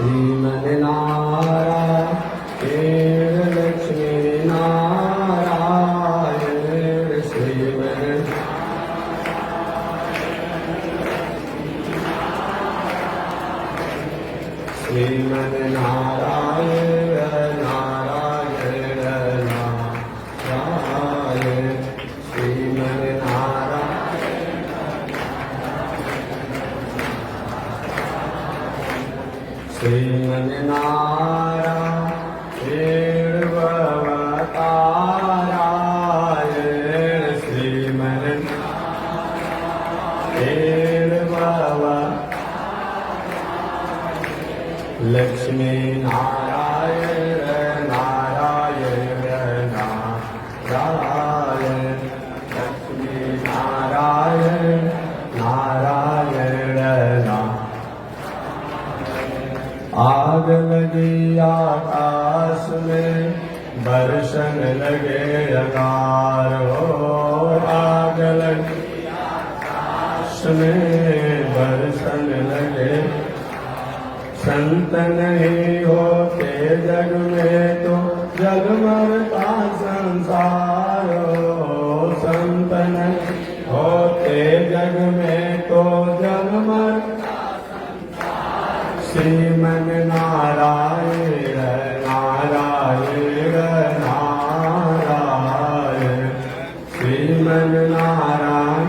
श्रीमन्नारायण लक्ष्मी नारायण श्रीमन्नारायण नारायण नारायण श्रीमन्नारायण भवतारायण श्रीमन्नारायण लक्ष्मी नारायण नारायण नारायण लक्ष्मी नारायण नारायण आग लगी आकाश में बरसन लगे अगार हो आग लगी आकाश में बरसन लगे संत नहीं होते जग में तो जग मरता संसार हो संत नहीं होते जग में तो जग मरता संसार श्रीमन्नारायण नारायण नारायण श्रीमन्नारायण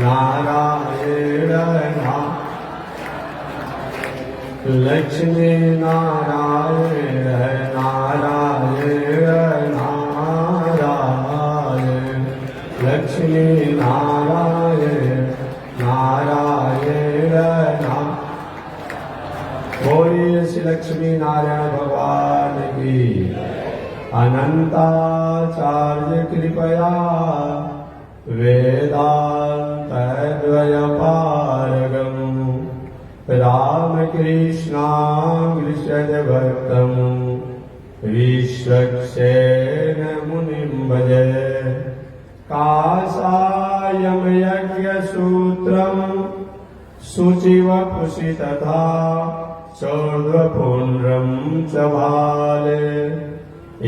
नारायण लक्ष्मी नारायण नारायण नारायण लक्ष्मी नारायण नारायण बोलिए श्री लक्ष्मी नारायण भगवान की अनंताचार्य कृपया वेदांत द्वय पारगम रामकृष्णांग्रिशद भक्तम विश्वक्सेन मुनिं भजे काषायं यज्ञसूत्रं शुचिवपुषि तथा चौर्ध्वपुण्ड्रं च भाले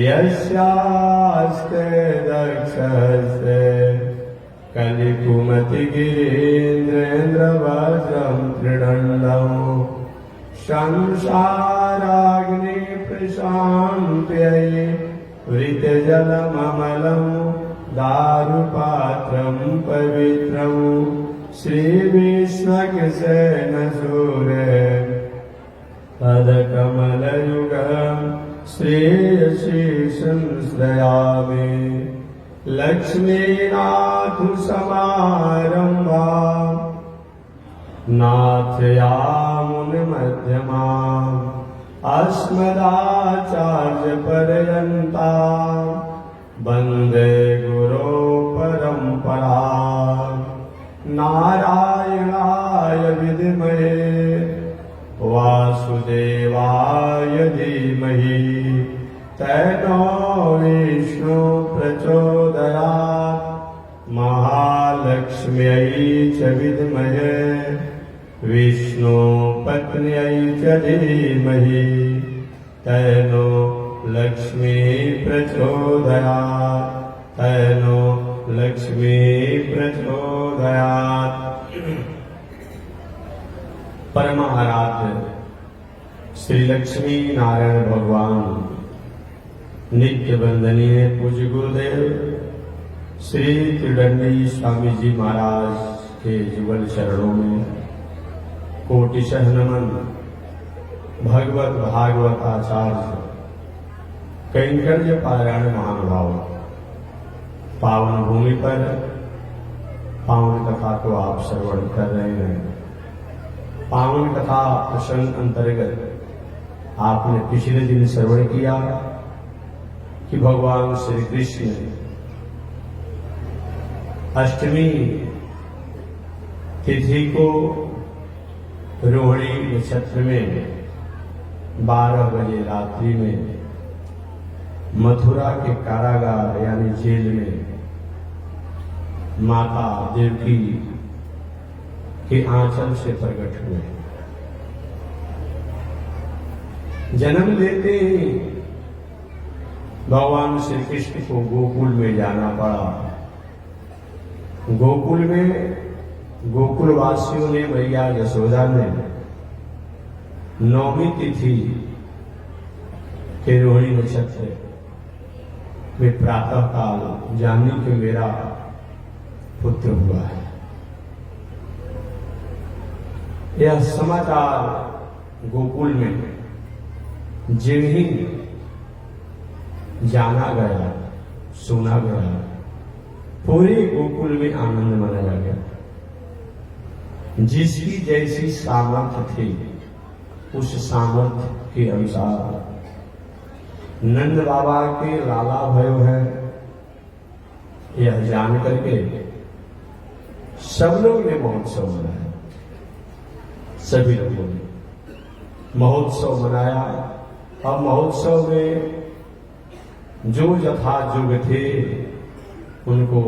यस्यास्ते दक्षस्य कलिकुमतिगिरीन्द्रेन्द्रवज्रं त्रिदण्डं संसाराग्नि प्रशान्त्यै वृतजलममलं दारुपात्रं पवित्रं श्रीविष्णुसेनसूरे पदकमलयुगं श्रेयशीशं श्रयामि लक्ष्मीनाथ समारंभा नाथयामुनमध्यमा अस्मदाचार्य पर्यन्ता वन्दे गुरो परम्परा नारायणाय विद्महे वासुदेवाय धीमहि तन्नो विष्णु प्रचोदयात् महालक्ष्म्यै च विद्महे विष्णुपत्न्यै च धीमहि तन्नो लक्ष्मी प्रचोदयात् तन्नो लक्ष्मी प्रचोदयात्। परम आराध्य श्री लक्ष्मी नारायण भगवान नित्य वंदनीय पूज्य गुरुदेव श्री त्रिदंडी स्वामी जी महाराज के जुगल चरणों में कोटिशः नमन। भगवत भागवत आचार्य कैंकर्य पारायण महानुभाव पावन भूमि पर पावन कथा को आप श्रवण कर रहे हैं। पावन कथा प्रसंग अंतर्गत आपने पिछले दिन श्रवण किया कि भगवान श्री कृष्ण अष्टमी तिथि को रोहिणी नक्षत्र में 12 बजे रात्रि में मथुरा के कारागार यानी जेल में माता देवकी के आंचल से प्रकट हुए। जन्म लेते ही भगवान श्री कृष्ण को गोकुल में जाना पड़ा। गोकुल में गोकुलवासियों ने, मैया यशोदा ने नौमी तिथि के रोहिणी नक्षत्र में प्रातः काल जानी कि मेरा पुत्र हुआ है। यह समाचार गोकुल में जिन्हीं जाना गया, सुना गया, पूरे गोकुल में आनंद मनाया गया। जिसकी जैसी सामर्थ्य थी उस सामर्थ्य के अनुसार नंद बाबा के लाला भयो है, यह जान करके सब लोग ने महोत्सव मनाया। सभी लोगों ने महोत्सव मनाया और महोत्सव में जो यथा युग थे उनको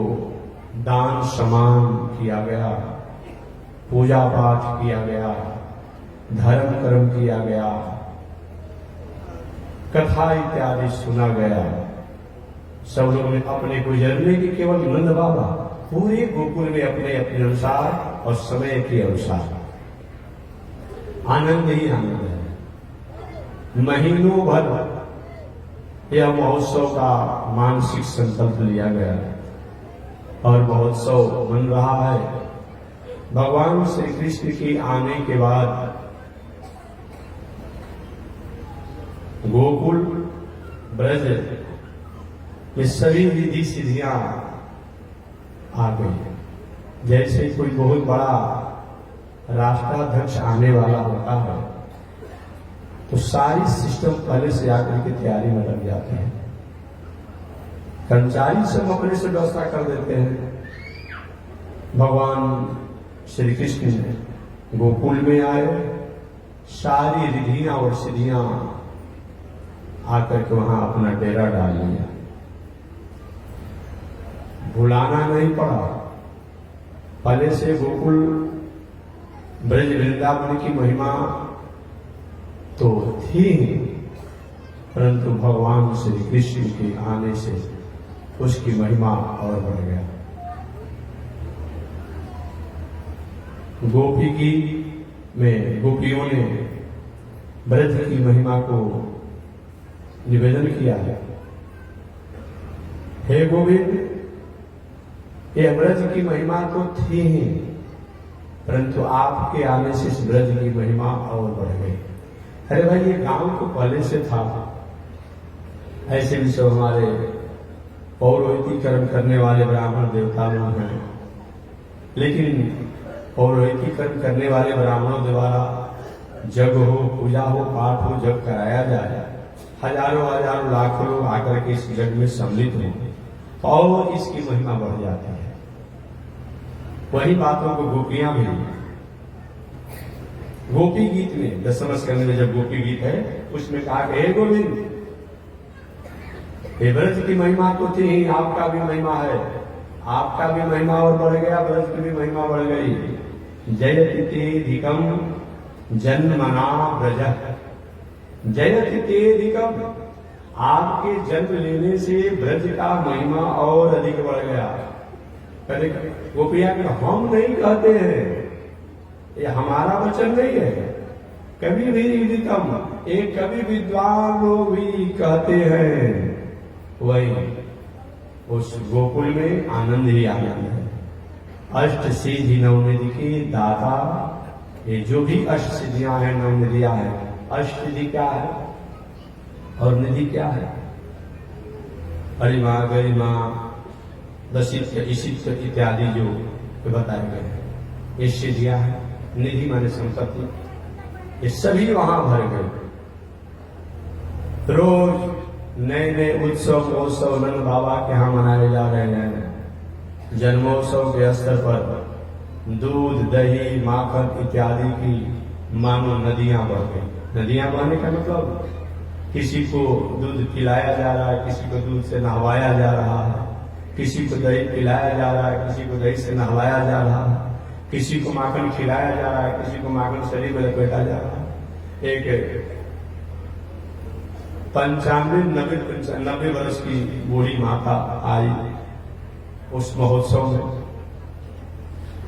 दान सम्मान किया गया, पूजा पाठ किया गया, धर्म कर्म किया गया, कथा इत्यादि सुना गया। सब लोगों ने अपने गुजरने की, केवल नंद बाबा पूरे गोकुल में अपने अपने अनुसार और समय के अनुसार आनंद ही आनंद है। महीनों भर यह महोत्सव का मानसिक संकल्प लिया गया और महोत्सव बन रहा है। भगवान श्री कृष्ण के आने के बाद गोकुल ब्रज में सभी विधि सिद्धियां आ गई। जैसे कोई बहुत बड़ा राष्ट्राध्यक्ष आने वाला होता है तो सारी सिस्टम पहले से आकर के तैयारी में लग जाते हैं। कर्मचारी सब अपने से व्यवस्था कर देते हैं। भगवान श्री कृष्ण गोकुल में आए, सारी रिधियां और सिद्धियां आकर के वहां अपना डेरा डाल लिया। भुलाना नहीं पड़ा। पहले से गोकुल ब्रज वृंदावन की महिमा तो थी, परंतु भगवान श्री कृष्ण के आने से उसकी महिमा और बढ़ गया। गोपी गीत में गोपियों ने ब्रज की महिमा को निवेदन किया है। हे गोविंद, ये ब्रज की महिमा तो थी ही, परंतु आपके आने से इस ब्रज की महिमा और बढ़ गई। अरे भाई, ये गांव तो पहले से था। ऐसे भी सब हमारे पौरोहिती कर्म करने वाले ब्राह्मण देवता लोग हैं, लेकिन पौरोहिती कर्म करने वाले ब्राह्मणों द्वारा जग हो, पूजा हो, पाठ हो, जब कराया जाए, हजारों हजारों लाखों लोग आकर के इस जग में सम्मिलित हों और इसकी महिमा बढ़ जाती है। वही बातों को गोपियां भी, गोपी गीत में दशम स्कंद में जब गोपी गीत है उसमें कहा कि हे गोविंद, हे ब्रज की महिमा तो थी ही, आपका भी महिमा है, आपका भी महिमा और बढ़ गया, ब्रज की भी महिमा बढ़ गई। जयति तेधिकम जन्मना ब्रज, जयति तेधिकम, आपके जन्म लेने से ब्रज का महिमा और अधिक बढ़ गया। कभी गोपिया के हम नहीं कहते हैं, ये हमारा वचन नहीं है। कभी भी अधिकम, एक कवि विद्वान लोग भी कहते हैं। वही उस गोकुल में आनंद ही आनंद है। अष्ट सिद्धि नवनिधि के दाता, ये जो भी अष्ट सिद्धियां हैं, नवनिधियां हैं। अष्ट सिद्धि क्या है और निधि क्या है? परिमा, गरिमा, दशित्य, ईशित्य इत्यादि जो बताए गए हैं, ये सिद्धियां हैं। निधि माने संपत्ति, ये सभी वहां भर गए। रोज नए नए उत्सव महोत्सव नंद बाबा के यहां मनाए जा रहे हैं। जन्मोत्सव के स्तर पर दूध, दही, माखन इत्यादि की मानो नदियां बह गई। नदियां बहने का मतलब किसी को दूध पिलाया जा रहा है, किसी को दूध से नहवाया जा रहा है, किसी को दही पिलाया जा रहा है, किसी को दही से नहवाया जा रहा है, किसी को माखन खिलाया जा रहा है, किसी को माखन शरीर में लपेटा जा रहा है। एक नब्बे वर्ष की बूढ़ी माता आई उस महोत्सव में,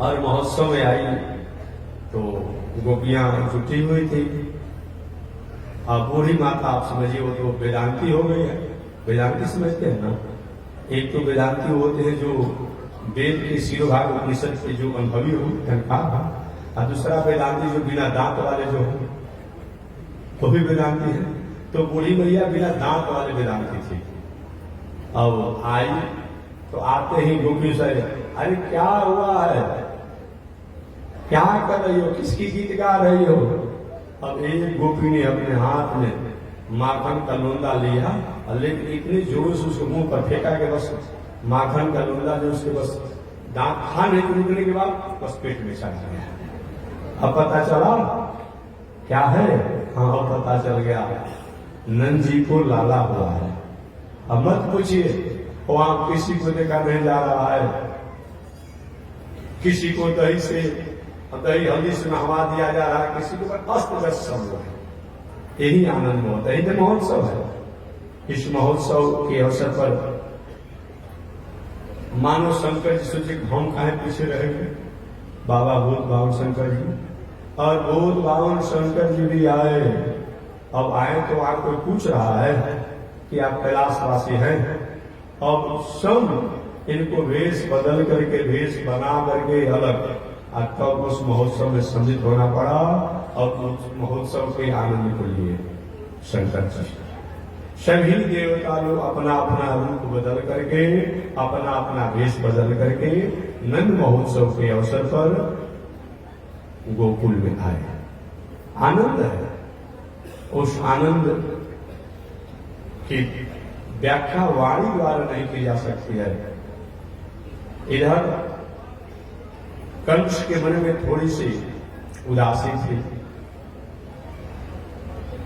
और महोत्सव में आई तो गोपियां जुटी हुई थी। अब बूढ़ी माता आप समझिए वो तो वेदांती हो गई है। वेदांती समझते हैं ना, एक तो वेदांती होते हैं जो वेद के शिरोभाग उपनिषद के जो अनुभवी हो तनख्वाह, और दूसरा वेदांती जो बिना दांत वाले जो हो वो भी वेदांती है। तो बूढ़ी मैया बिना दांत वाले वेदांती थी। अब आई तो आते ही गोपी से, अरे क्या हुआ है, क्या कर रही हो, किसकी गीत गा रही हो? अब एक गोपी ने अपने हाथ में माखन का लोंदा लिया, लेकिन इतने जोर से उसके मुंह पर फेंका के बस माखन का लोंदा जो उसके बस दांत खाने के निकलने के बाद बस पेट में चढ़ गया। अब पता चला क्या है, हाँ अब पता चल गया नंद जी को लाला हुआ है। अब मत पूछिए वहां किसी को देखा नहीं जा रहा है, किसी को दही हल्दी से नहवा दिया जा रहा है, किसी को अस्त व्यस्त सब लोग है। यही आनंद होता है, यही महोत्सव है। इस महोत्सव के अवसर पर मानो शंकर जी सोचे हम कहें पीछे रहेंगे, बाबा भूत बावन शंकर जी और भूत बावन शंकर जी भी आए। अब आए तो आपको पूछ रहा है कि आप कैलाशवासी हैं। अब सब इनको वेश बदल करके, वेश बना करके अलग, और तब उस महोत्सव में सम्मिलित होना पड़ा और उस महोत्सव के आनंद को लिए शंकर जी सभी देवता लोग अपना अपना रूप बदल करके, अपना अपना वेश बदल करके नंद महोत्सव के अवसर पर गोकुल में आए। आनंद है, उस आनंद की व्याख्या वाणी द्वारा नहीं की जा सकती है। इधर कंस के मन में थोड़ी सी उदासी थी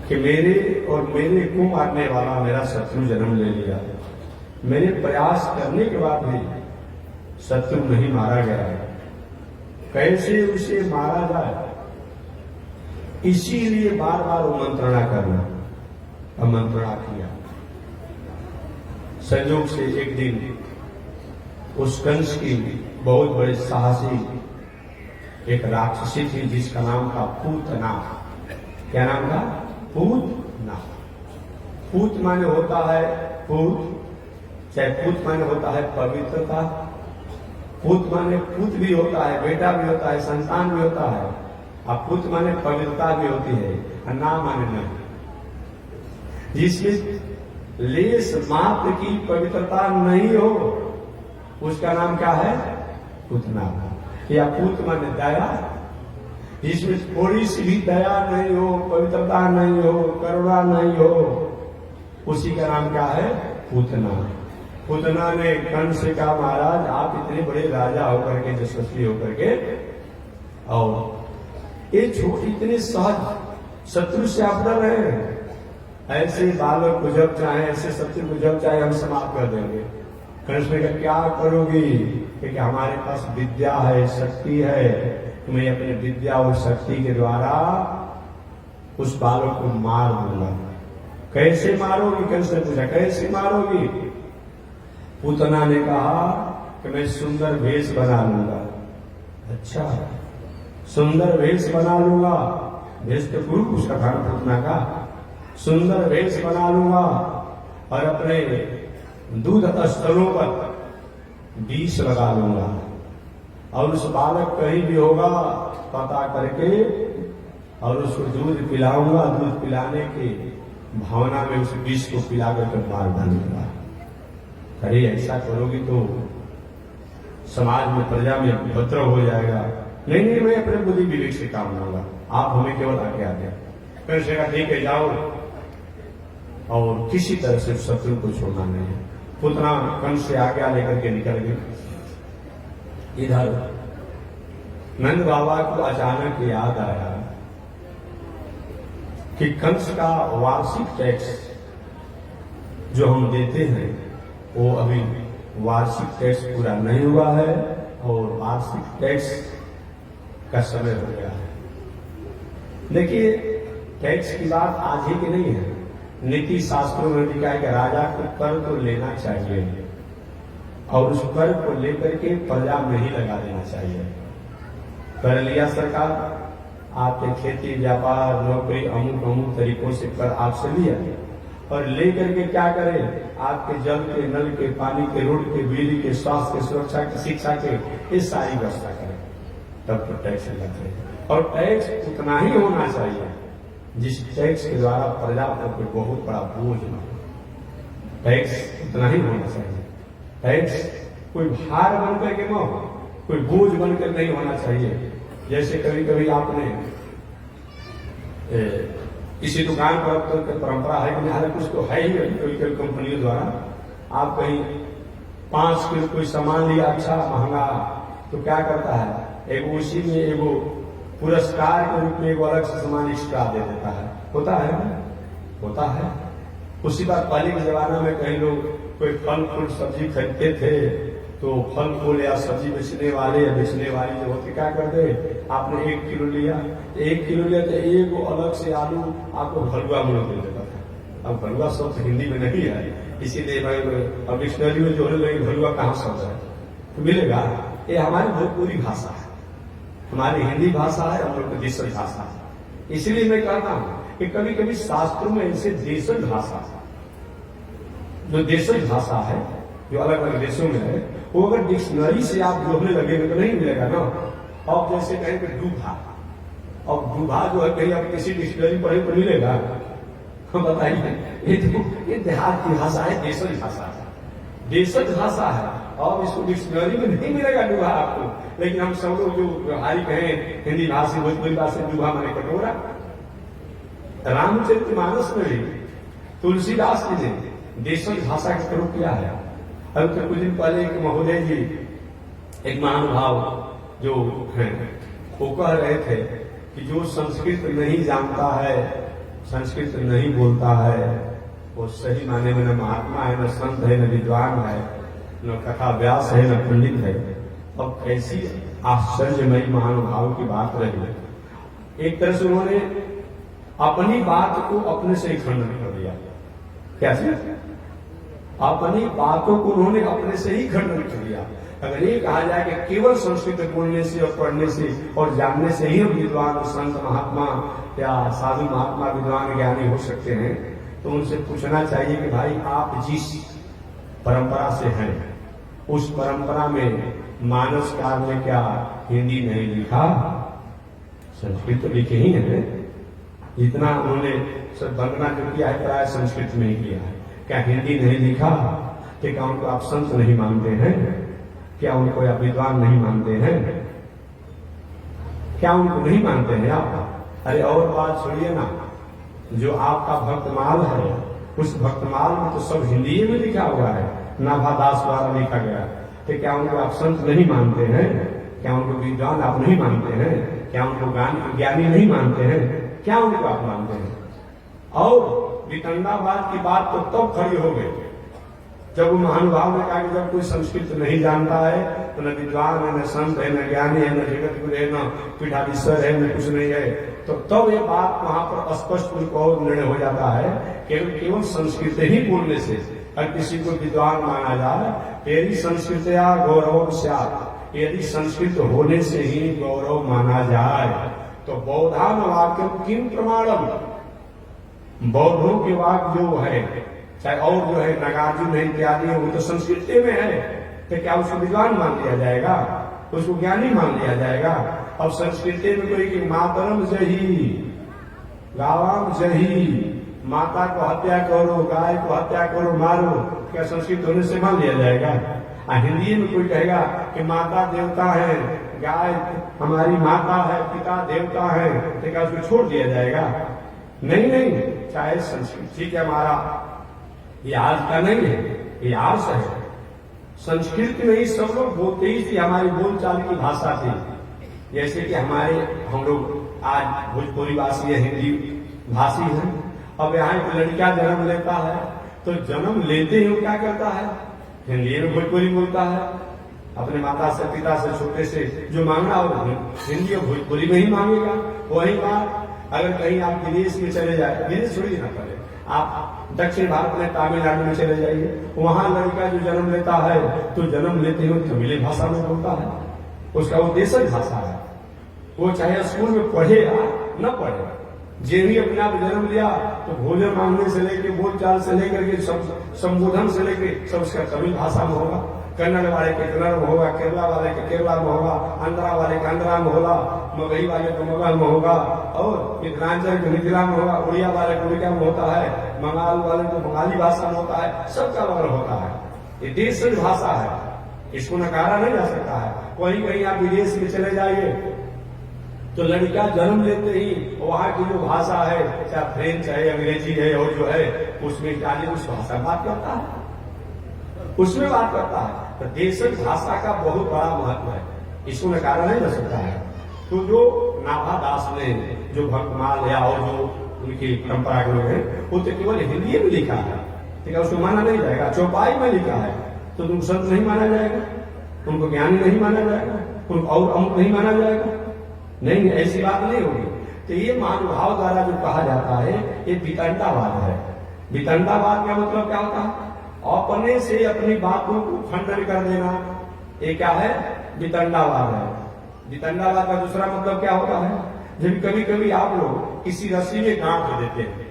कि मेरे को मारने वाला मेरा शत्रु जन्म ले लिया। मेरे प्रयास करने के बाद भी शत्रु नहीं मारा गया है, कैसे उसे मारा जाए, इसीलिए बार बार वो मंत्रणा करना। अब मंत्रणा किया। संयोग से एक दिन उस कंस की बहुत बड़ी साहसी एक राक्षसी थी जिसका नाम था पूतना। क्या नाम था? पूतना। पूत माने होता है पूत, चाहे पूत माने होता है पवित्रता, पूत माने पूत भी होता है, बेटा भी होता है, संतान भी होता है, और पूत माने पवित्रता भी होती है, और ना माने नहीं। जिसमें लेस मात्र की पवित्रता नहीं हो उसका नाम क्या है? पूतना। या पूत माने दया, जिसमें थोड़ी सी भी दया नहीं हो, पवित्रता नहीं हो, करुणा नहीं हो, उसी का नाम क्या है? पूतना। पूतना ने कंस से कहा महाराज आप इतने बड़े राजा होकर के, यशस्वी होकर के, और ये छोटी इतने सहज शत्रु से आप डर रहे हैं। ऐसे बालक को जब चाहे, ऐसे शत्रु को जब चाहे हम समाप्त कर देंगे। कंस ने कहा क्या करोगी? क्योंकि हमारे पास विद्या है, शक्ति है, मैं अपनी विद्या और शक्ति के द्वारा उस बालक को मार दूंगा। कैसे मारोगी? कंस ने पूछा कैसे मारोगी? पूतना ने कहा कि मैं सुंदर वेश बना लूंगा। अच्छा, सुंदर वेश बना लूंगा, वेश तो गुरु उसका था पूतना का। सुंदर वेश बना लूंगा और अपने दूध स्थलों पर विष लगा लूंगा, और उस बालक कहीं भी होगा पता करके और उसको दूध पिलाऊंगा। दूध पिलाने की भावना में उस विष को पिला करके मार डालूंगा। अरे ऐसा करोगी तो समाज में, प्रजा में उपद्रव हो जाएगा। नहीं नहीं, मैं अपने बुद्धि विवेक से काम लूंगा, आप हमें केवल आगे आ गया। कैसे कहा ठीक है जाओ, और किसी तरह से शत्रु को छोड़ना नहीं है। पुतना कंस से आज्ञा लेकर के निकल गए। इधर नंद बाबा को अचानक याद आया कि कंस का वार्षिक टैक्स जो हम देते हैं वो अभी वार्षिक टैक्स पूरा नहीं हुआ है, और वार्षिक टैक्स का समय हो गया है। देखिए टैक्स की बात आज ही की नहीं है, नीति शास्त्रों में लिखा है कि राजा को कर तो लेना चाहिए और उस कर को लेकर के प्रजा में ही लगा देना चाहिए। कर लिया सरकार, आपके खेती व्यापार नौकरी अमुक तरीकों से कर आपसे लिया और लेकर के क्या करे, आपके जल के, नल के, पानी के, रोड के, बिजली के, स्वास्थ्य के, सुरक्षा के, शिक्षा के, ये सारी व्यवस्था करे, तब तो टैक्स लगाते हैं। और टैक्स उतना ही होना चाहिए जिस टैक्स के द्वारा प्रजा पर कोई बहुत बड़ा बोझ न हो। टैक्स उतना ही होना चाहिए। टैक्स कोई भार बनकर के न हो, कोई बोझ बनकर नहीं होना चाहिए। जैसे कभी कभी आपने किसी दुकान पर अब तो परंपरा है कि हालांकि कुछ तो है ही कोई कंपनियों द्वारा आप कहीं 5 किलो कोई सामान लिया अच्छा महंगा, तो क्या करता है, एक उसी में एगो पुरस्कार के रूप में एक अलग से सामान एक्स्ट्रा दे देता है। होता है ना, होता है। उसी बात पहले के जमाना में कई लोग कोई फल फूल सब्जी खरीदते थे तो फल फूल या सब्जी बेचने वाले या बेचने वाली जो होते क्या करते, आपने 1 किलो लिया तो 1 किलो लिया तो एक अलग से आलू आपको भलुआ मूल्य दे देता था। अब भलुआ शब्द हिंदी में नहीं है, इसीलिए अब डिक्शनरी में जो है भलुआ कहाँ शब्द है तो मिलेगा। ये हमारी भोजपुरी भाषा है, हमारी हिंदी भाषा है, हम लोग की देशज भाषा है। इसलिए मैं कहता हूं कि कभी कभी शास्त्रों में इनसे देशज भाषा, जो देशज भाषा है जो अलग अलग देशों में है, वो अगर डिक्शनरी से आप जोड़ने लगेंगे तो नहीं मिलेगा ना। अब जैसे कहें कि डूबा, अब डूबा जो है कहीं अब किसी डिक्शनरी पढ़े तो मिलेगा, बताइए। ये देहात की भाषा है, देशज भाषा है, देशज भाषा है। और इसको डिक्शनरी में नहीं मिलेगा डूबा आपको। लेकिन हम सब लोग जो व्यवहारिक हैं हिंदी भाषा भोजपुरी भाषा, डूबा माने कटोरा। रामचरितमानस में भी तुलसीदास जी ने देशज भाषा का प्रयोग किया है। अब तो कुछ दिन पहले एक महोदय जी, एक महानुभाव जो हैं, वो कह रहे थे कि जो संस्कृत नहीं जानता है, संस्कृत नहीं बोलता है, वो सही माने में न महात्मा है, न संत है, न विद्वान है, न कथा व्यास है, न पंडित है। अब कैसी आश्चर्यमयी महानुभाव की बात रही। एक तरह से उन्होंने अपनी बात को अपने से ही खंडन कर दिया। कैसे? अपनी बातों को उन्होंने अपने से ही खंडन कर दिया। अगर ये कहा जाए कि केवल संस्कृत बोलने से और पढ़ने से और जानने से ही हम विद्वान, संत, महात्मा या साधु महात्मा, विद्वान, ज्ञानी हो सकते हैं, तो उनसे पूछना चाहिए कि भाई आप जिस परंपरा से हैं उस परंपरा में मानस काल में क्या हिंदी नहीं लिखा? संस्कृत तो लिखे ही है। इतना उन्होंने वंदना जो किया है प्राय संस्कृत में ही किया है। क्या हिंदी नहीं लिखा? तो क्या उनको आप संत नहीं मानते हैं? क्या उनको आप विद्वान नहीं मानते हैं? क्या उनको नहीं मानते हैं आप? अरे और बात छोड़िए ना, जो आपका भक्तमाल है उस भक्तमाल में तो सब हिंदी में लिखा हुआ है, नाभादास द्वारा लिखा गया। तो क्या उनको आप संत नहीं मानते हैं? क्या उनको विद्वान आप नहीं मानते हैं? क्या उनको ज्ञानी नहीं मानते हैं? क्या उनको आप मानते हैं? और वितंडावाद की बात तो तब खड़ी हो गई जब वो महानुभाव ने कहा कि जब कोई संस्कृत नहीं जानता है तो न विद्वान है, न संत है, न ज्ञानी है, न जगत गुरु है, न पीठाधीश्वर है, न कुछ नहीं है। तो तब ये बात वहां पर स्पष्ट रूप और निर्णय हो जाता है कि केवल संस्कृत ही बोलने से अगर किसी को विद्वान माना जाए, यदि संस्कृतया गौरव स्यात्, यदि संस्कृत होने से ही गौरव माना जाए तो बौद्धान वाक्यम किम प्रमाणम, बौद्धों के वाक्य जो है चाहे और जो है नागार्जुन है इत्यादि है, वो तो संस्कृत में है। तो क्या उसको विद्वान मान लिया जाएगा? उसको ज्ञानी मान लिया जाएगा? अब संस्कृत में कोई कि मातरम जही गावाम जही, माता को हत्या करो, गाय को हत्या करो, मारो, क्या संस्कृत होने से मान लिया जाएगा? हिंदी में कोई कहेगा कि माता देवता है, गाय हमारी माता है, पिता देवता है, तो क्या उसको छोड़ दिया जाएगा? नहीं नहीं, चाहे संस्कृत ठीक है, हमारा ये आज का नहीं है, ये आज है। संस्कृत में ही सब लोग बोलते ही थी, हमारी बोलचाल की भाषा थी। जैसे कि हम लोग आज भोजपुरी भाषी है, हिंदी भाषी है। अब यहाँ एक लड़का जन्म लेता है तो जन्म लेते ही वो क्या करता है? हिंदी में भोजपुरी बोलता है। अपने माता से, पिता से, छोटे से जो मांगना हो हिंदी और भोजपुरी में ही मांगेगा। वही बात अगर कहीं आप विदेश में चले जाए, विदेश छोड़िए ना पड़े, आप दक्षिण भारत में तमिलनाडु में चले जाइए, वहां लड़का जो जन्म लेता है तो जन्म लेते हुए तमिल भाषा में बोलता है, उसका वो देशज भाषा है। वो चाहे स्कूल में पढ़े या न पढ़े, जे भी अपने आप जन्म लिया तो भोजन मांगने से लेके बोलचाल से लेकर के संबोधन से लेके सब उसका तमिल भाषा में होगा। कन्नड़ वाले के कन्नड़ में होगा, केरला वाले के केरला में होगा, आंध्रा वाले के आंध्रा में होगा, मगही वाले को मगध में होगा, और मिथिलांचल के मिथिला में होगा, उड़िया वाले को उड़िया में होता है, बंगाल वाले को बंगाली भाषा में होता है, सबका अलग होता है। ये देशज भाषा है, इसको नकारा नहीं जा सकता है। कहीं कहीं आप विदेश में चले जाइए तो लड़का जन्म लेते ही वहां की जो भाषा है, चाहे फ्रेंच है, अंग्रेजी है, और जो है उसमें जाने उस भाषा बात करता है, उसमें बात करता है। तो देशज भाषा का बहुत बड़ा महत्व है, इसको नकारा नहीं जा सकता है। तो जो नाभा दास ने जो भक्तमाल या और जो उनकी परंपरा के लोग हैं, वो तो केवल हिंदी में लिखा है, ठीक है, उसको माना नहीं जाएगा। चौपाई में लिखा है तो तुम संत नहीं माना जाएगा, उनको ज्ञानी नहीं माना जाएगा, उनको और अमुक नहीं माना जाएगा, नहीं, ऐसी बात नहीं होगी। तो ये महानुभाव द्वारा जो कहा जाता है ये वितंडावाद है। वितंडावाद का मतलब क्या होता है? अपने से अपनी बातों को खंडन कर देना, ये क्या है? वितंडावाद है। वितंडावाद का दूसरा मतलब क्या होता है? जब कभी कभी आप लोग किसी रस्सी में गांठ देते हैं,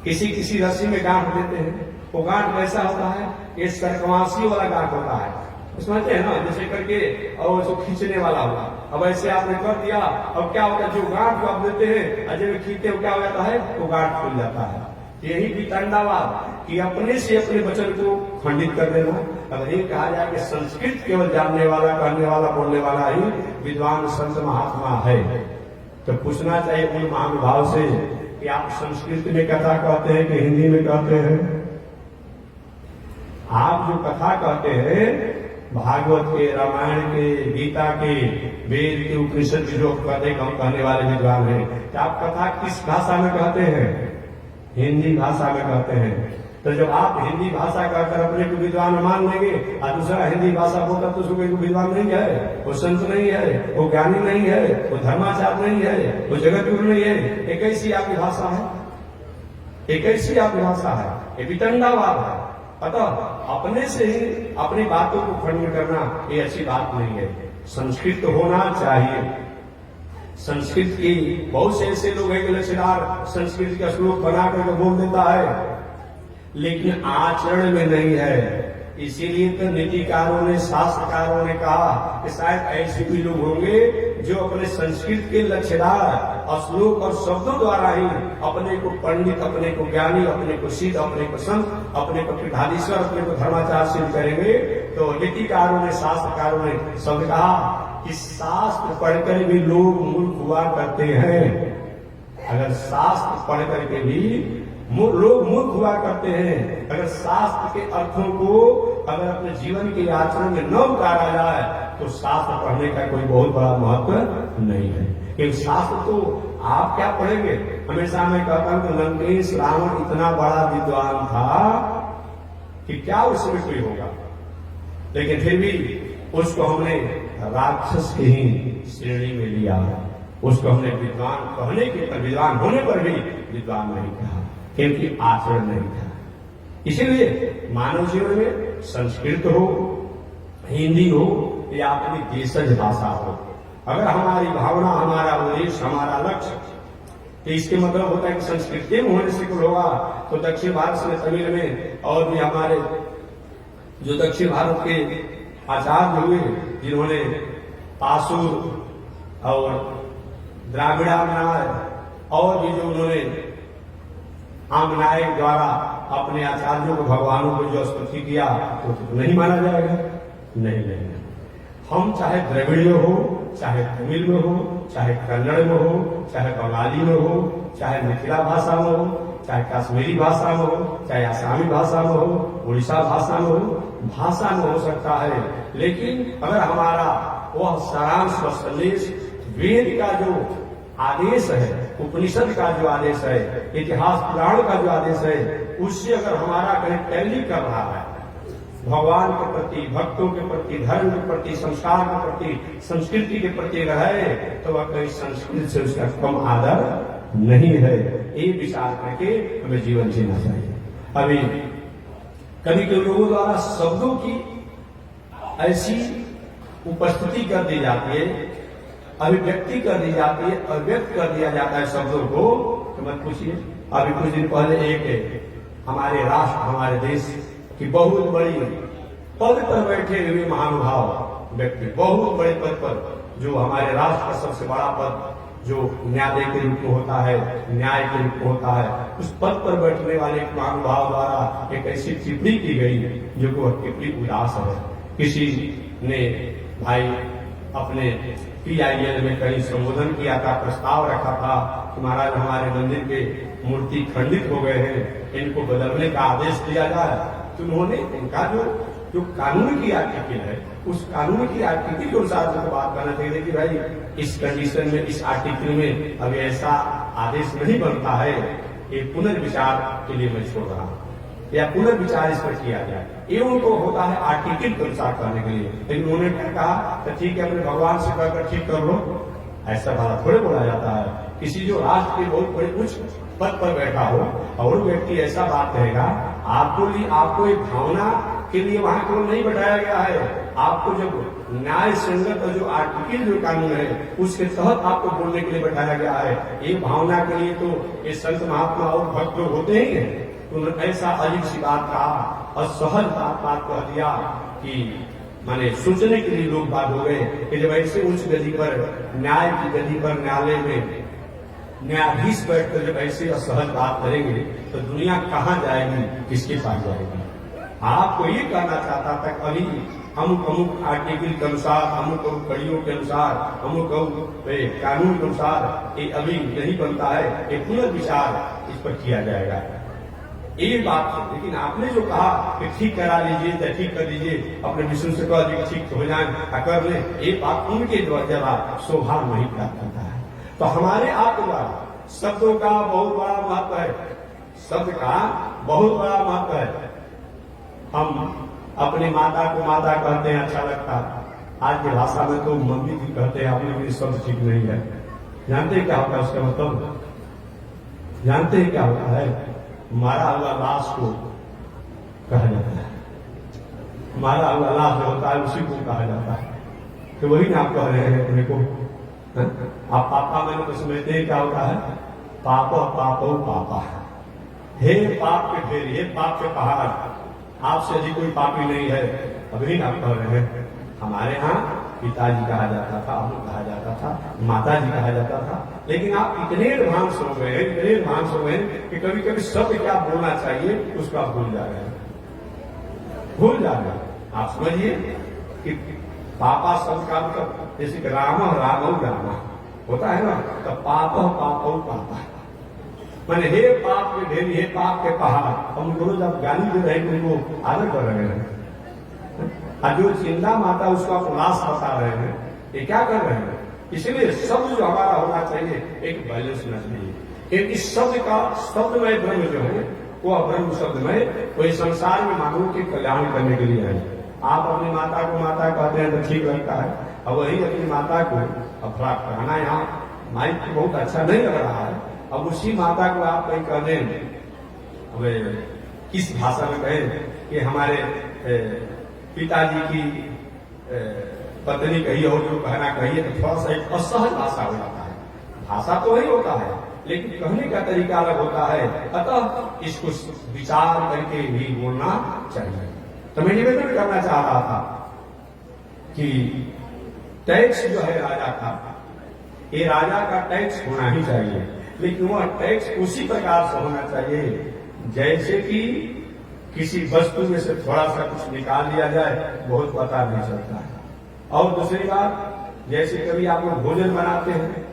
किसी रस्सी में गांठ देते हैं, वो गांठ कैसा होता है? ये सरकवासी वाला गांठ होता है, समझते हैं ना, जैसे करके और जो खींचने वाला होगा। अब ऐसे आपने कर दिया, अब क्या होता है? जो गांठ को आप देते हैं अजय में खींचते हो, क्या हो जाता है? वो गांठ खुल जाता है। यही वितंडावाद कि अपने से अपने वचन को खंडित कर देना। अगर ये कहा जाए कि संस्कृत केवल जानने वाला, कहने वाला, बोलने वाला ही विद्वान संत महात्मा है, तो पूछना चाहिए उन महानुभाव से कि आप संस्कृत में कथा कहते हैं कि हिंदी में कहते हैं? आप जो कथा कहते हैं भागवत के, रामायण के, गीता के, वेद के, उपनिषद की जो कथे कहने वाले विद्वान हैं, कि आप कथा किस भाषा में कहते हैं? हिंदी भाषा में कहते हैं। तो जब आप हिंदी भाषा कहकर अपने को विद्वान मान लेंगे और दूसरा हिंदी भाषा बोलता तो उसको विद्वान नहीं है, वो संत नहीं है, वो ज्ञानी नहीं है, वो धर्माचार्य नहीं है, वो जगत गुरु नहीं है। एक ऐसी आपकी भाषा है, एक ऐसी आपकी भाषा है, ये वितंडावाद है। अतः अपने से ही अपनी बातों को खंडन करना ये अच्छी बात नहीं है। संस्कृत होना चाहिए। संस्कृत की बहुत से ऐसे लोग हैं कि लचीदार संस्कृत का श्लोक बना करके बोल देता है, लेकिन आचरण में नहीं है। इसीलिए तो नीतिकारों ने, शास्त्रकारों ने कहा कि शायद ऐसे भी लोग होंगे जो अपने संस्कृत के लक्ष्यदार श्लोक और शब्दों द्वारा ही अपने को पंडित, अपने को ज्ञानी, अपने को सिद्ध, अपने को संत, अपने को पीठाधीश्वर, अपने को धर्माचार्य सिद्ध करेंगे। तो नीतिकारों ने, शास्त्रकारों ने सब कहा कि शास्त्र पढ़कर भी लोग मूर्ख हुआ करते हैं। अगर शास्त्र पढ़ करके भी लोग मूर्ख हुआ करते हैं, अगर शास्त्र के अर्थों को अगर अपने जीवन के आचरण में न उतारा जाए तो शास्त्र पढ़ने का कोई बहुत बड़ा महत्व नहीं है। क्योंकि शास्त्र तो आप क्या पढ़ेंगे? हमेशा मैं कहता हूं कि लंकेश रावण इतना बड़ा विद्वान था कि क्या उसमें कोई होगा, लेकिन फिर भी उसको हमने राक्षस की ही श्रेणी में लिया, उसको हमने विद्वान कहने के पर, विद्वान होने पर भी विद्वान नहीं कहा, क्योंकि आचरण नहीं था। इसीलिए मानव जीवन में संस्कृत हो, हिंदी हो या अपनी देशज भाषा हो, अगर हमारी भावना, हमारा उद्देश्य, हमारा लक्ष्य, तो इसके मतलब होता है कि संस्कृत में होने से कुछ होगा। तो दक्षिण भारत में, तमिल में, और भी हमारे जो दक्षिण भारत के आचार्य हुए जिन्होंने पासुर और द्राविड़ामनाय और भी जो उन्होंने आमनायक द्वारा अपने आचार्यों को, भगवानों को जो स्तुति किया, तो नहीं माना जाएगा? नहीं। हम चाहे द्रविड़ में हो, चाहे तमिल में हो, चाहे कन्नड़ में हो, चाहे बंगाली में हो, चाहे मिथिला भाषा में हो, चाहे कश्मीरी भाषा में हो, चाहे आसामी भाषा में हो, उड़ीसा भाषा में हो, भाषा में हो सकता है। लेकिन अगर हमारा वह सारांश व संदेश वेद का जो आदेश है, उपनिषद का जो आदेश है, इतिहास पुराण का जो आदेश है, उससे अगर हमारा कहीं टैली कर रहा है, भगवान के प्रति, भक्तों के प्रति, धर्म के प्रति, संस्कार के प्रति, संस्कृति के प्रति रहे, तो वह कहीं संस्कृत से उसका कम आदर नहीं है। ये विचार करके हमें जीवन जीना चाहिए। अभी कभी कभी लोगों द्वारा शब्दों की ऐसी उपस्थिति कर दी जाती है, अभिव्यक्ति कर दी जाती है, अभिव्यक्त कर दिया जाता है शब्दों को, तो मत पूछिए। अभी कुछ दिन पहले एक हमारे राष्ट्र, हमारे देश की बहुत बड़ी पद पर बैठे हुए महानुभाव व्यक्ति, बहुत बड़े पद पर, जो हमारे राष्ट्र का सबसे बड़ा पद जो न्यायालय के रूप में होता है, न्याय के रूप में होता है, उस पद पर बैठने वाले एक महानुभाव द्वारा एक ऐसी टिप्पणी की गई जो कि वह टिप्पणी उदास है। किसी ने भाई अपने PIL में कहीं संबोधन किया था, प्रस्ताव रखा था कि महाराज हमारे मंदिर के मूर्ति खंडित हो गए हैं, इनको बदलने का आदेश दिया जाए। तो उन्होंने उनका जो कानून की आर्टिकल है, उस कानून की आर्टिकल के अनुसार उनको बात करना चाहिए कि भाई इस कंडीशन में, इस आर्टिकल में अभी ऐसा आदेश नहीं बनता है, ये पुनर्विचार के लिए मैं छोड़ रहा हूं, या पुनर्विचार इस पर किया जाए। ये उनको होता है आर्टिकल के अनुसार करने के लिए। लेकिन उन्होंने क्या कहा, तो ठीक है अपने भगवान से कहकर ठीक कर लो, ऐसा भला थोड़े बोला जाता है। किसी जो राष्ट्र के बहुत बड़े उच्च पद पर बैठा हो और व्यक्ति ऐसा बात कहेगा, आपको एक भावना के लिए वहां को नहीं बैठाया गया है। आपको जब न्याय संगत जो आर्टिकल जो कानून है उसके तहत आपको बोलने के लिए बैठाया गया है। ये भावना के लिए तो ये संत महात्मा और भक्त लोग होते ही हैं। तो ऐसा अजीब सी बात कहा, असहज बात कह दिया कि माने सोचने के लिए लोग बात हो गए कि जब ऐसे उच्च गति पर, न्याय की गति पर, न्यायालय में न्यायाधीश बैठकर जब ऐसे असहज बात करेंगे तो दुनिया कहाँ जाएगी, किसके पास जाएगी। आपको ये कहना चाहता था कि अभी अमुक आर्टिकल के अनुसार, अमुक कड़ियों के अनुसार, अमुक कानून के अनुसार ये अभी नहीं बनता है, ये पुनर्विचार इस पर किया जाएगा। ये बात है। लेकिन आपने जो कहा कि ठीक करा लीजिए या ठीक कर दीजिए, अपने विष्णु से कह दीजिए ठीक हो जाए, कर ले, ये बात उनके द्वारा शोभा नहीं प्राप्त करता है। तो हमारे आप द्वारा शब्दों का बहुत बड़ा महत्व है, शब्द का बहुत बड़ा महत्व है। हम अपनी माता को माता कहते हैं, अच्छा लगता है। आज की भाषा में तो मम्मी जी कहते हैं, अपने भी शब्द ठीक नहीं है। जानते हैं क्या होता है उसका मतलब? जानते हैं क्या होता है? मारा हुआ लाश को कहा जाता है, मारा हुआ लाश जो होता है उसी को कहा जाता है। तो वही ना आप कह रहे हैं अपने को, आप पापा मैंने तो समझते हैं क्या होता है? पापो पापो पापा, हे पाप के ढेर, हे पाप के पहाड़, आपसे यदि कोई पापी नहीं है। अभी आप कह रहे हैं। हमारे यहाँ पिताजी कहा जाता था, अबू कहा जाता था, माता जी कहा जाता था। लेकिन आप इतने एडवांस हो गए हैं, इतने एडवांस हो गए कि कभी कभी शब्द क्या बोलना चाहिए उसको आप भूल जा रहे हैं, भूल जा रहे हैं। आप समझिए कि पापा शब्द का मतलब जैसे राम रामा होता है ना, तो पापा पापा मैंने हे पाप के ढेरी, हे पाप के पहाड़। हम दोनों जब गाली दे रहे हैं उनको आदर कर रहे हैं, और जो जिंदा माता उसको आप लाश बता रहे हैं, ये क्या कर रहे हैं? इसलिए शब्द जो हमारा होना चाहिए एक बैलेंस होना चाहिए। क्योंकि शब्दमय ब्रह्म जो है वो ब्रह्म शब्दमय, वो इस संसार में मानव के कल्याण करने के लिए है। आप अपनी माता को माता कहते हैं तो ठीक लगता है, और वही अपनी माता को अपराध कहना यहाँ माइक बहुत अच्छा नहीं लग रहा है। अब उसी माता को आप कहीं कह दें, किस भाषा में कहें कि हमारे पिताजी की पत्नी कही और जो कहना कहिए, तो थोड़ा सा एक असहज भाषा हो जाता है। भाषा तो वही होता है, लेकिन कहने का तरीका अलग होता है। अतः इसको विचार करके भी बोलना चाहिए। तो मैं निवेदन करना चाह रहा था कि टैक्स जो है राजा का, ये राजा का टैक्स होना ही चाहिए, लेकिन वह टैक्स उसी प्रकार से होना चाहिए जैसे कि किसी वस्तु में से थोड़ा सा कुछ निकाल लिया जाए, बहुत पता नहीं चलता है। और दूसरी बात, जैसे कभी आप लोग भोजन बनाते हैं,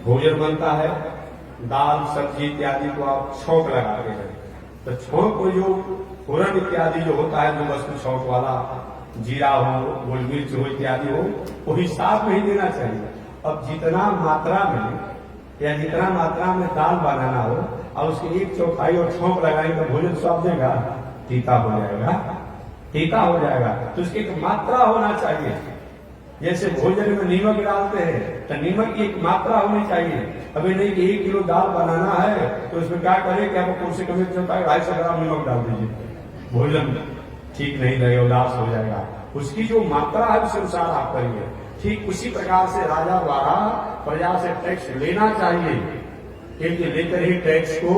भोजन बनता है, दाल सब्जी इत्यादि को आप छौंक लगाते हैं, तो छौंक को जो फोरन इत्यादि जो होता है, जो वस्तु छौंक वाला, जीरा हो, गोल मिर्च हो इत्यादि हो, वो हिसाब में ही देना चाहिए। अब जितना मात्रा में या जितना मात्रा में दाल बनाना हो और उसकी 1/4 और छौंक लगाएंगे तो भोजन स्वाद देगा, तीता हो जाएगा, तीता हो जाएगा। तो उसकी एक मात्रा होना चाहिए, जैसे भोजन में नीमक डालते हैं तो नीमक की एक मात्रा होनी चाहिए। अभी नहीं कि 1 किलो दाल बनाना है तो उसमें क्या करें कि आपको कम से कम 250 ग्राम नमक डाल दीजिए, भोजन ठीक नहीं रहेगा, उदास हो जाएगा। उसकी जो मात्रा है उस अनुसार आप करिए। ठीक उसी प्रकार से राजा द्वारा प्रजा से टैक्स लेना चाहिए, क्योंकि लेकर ही टैक्स को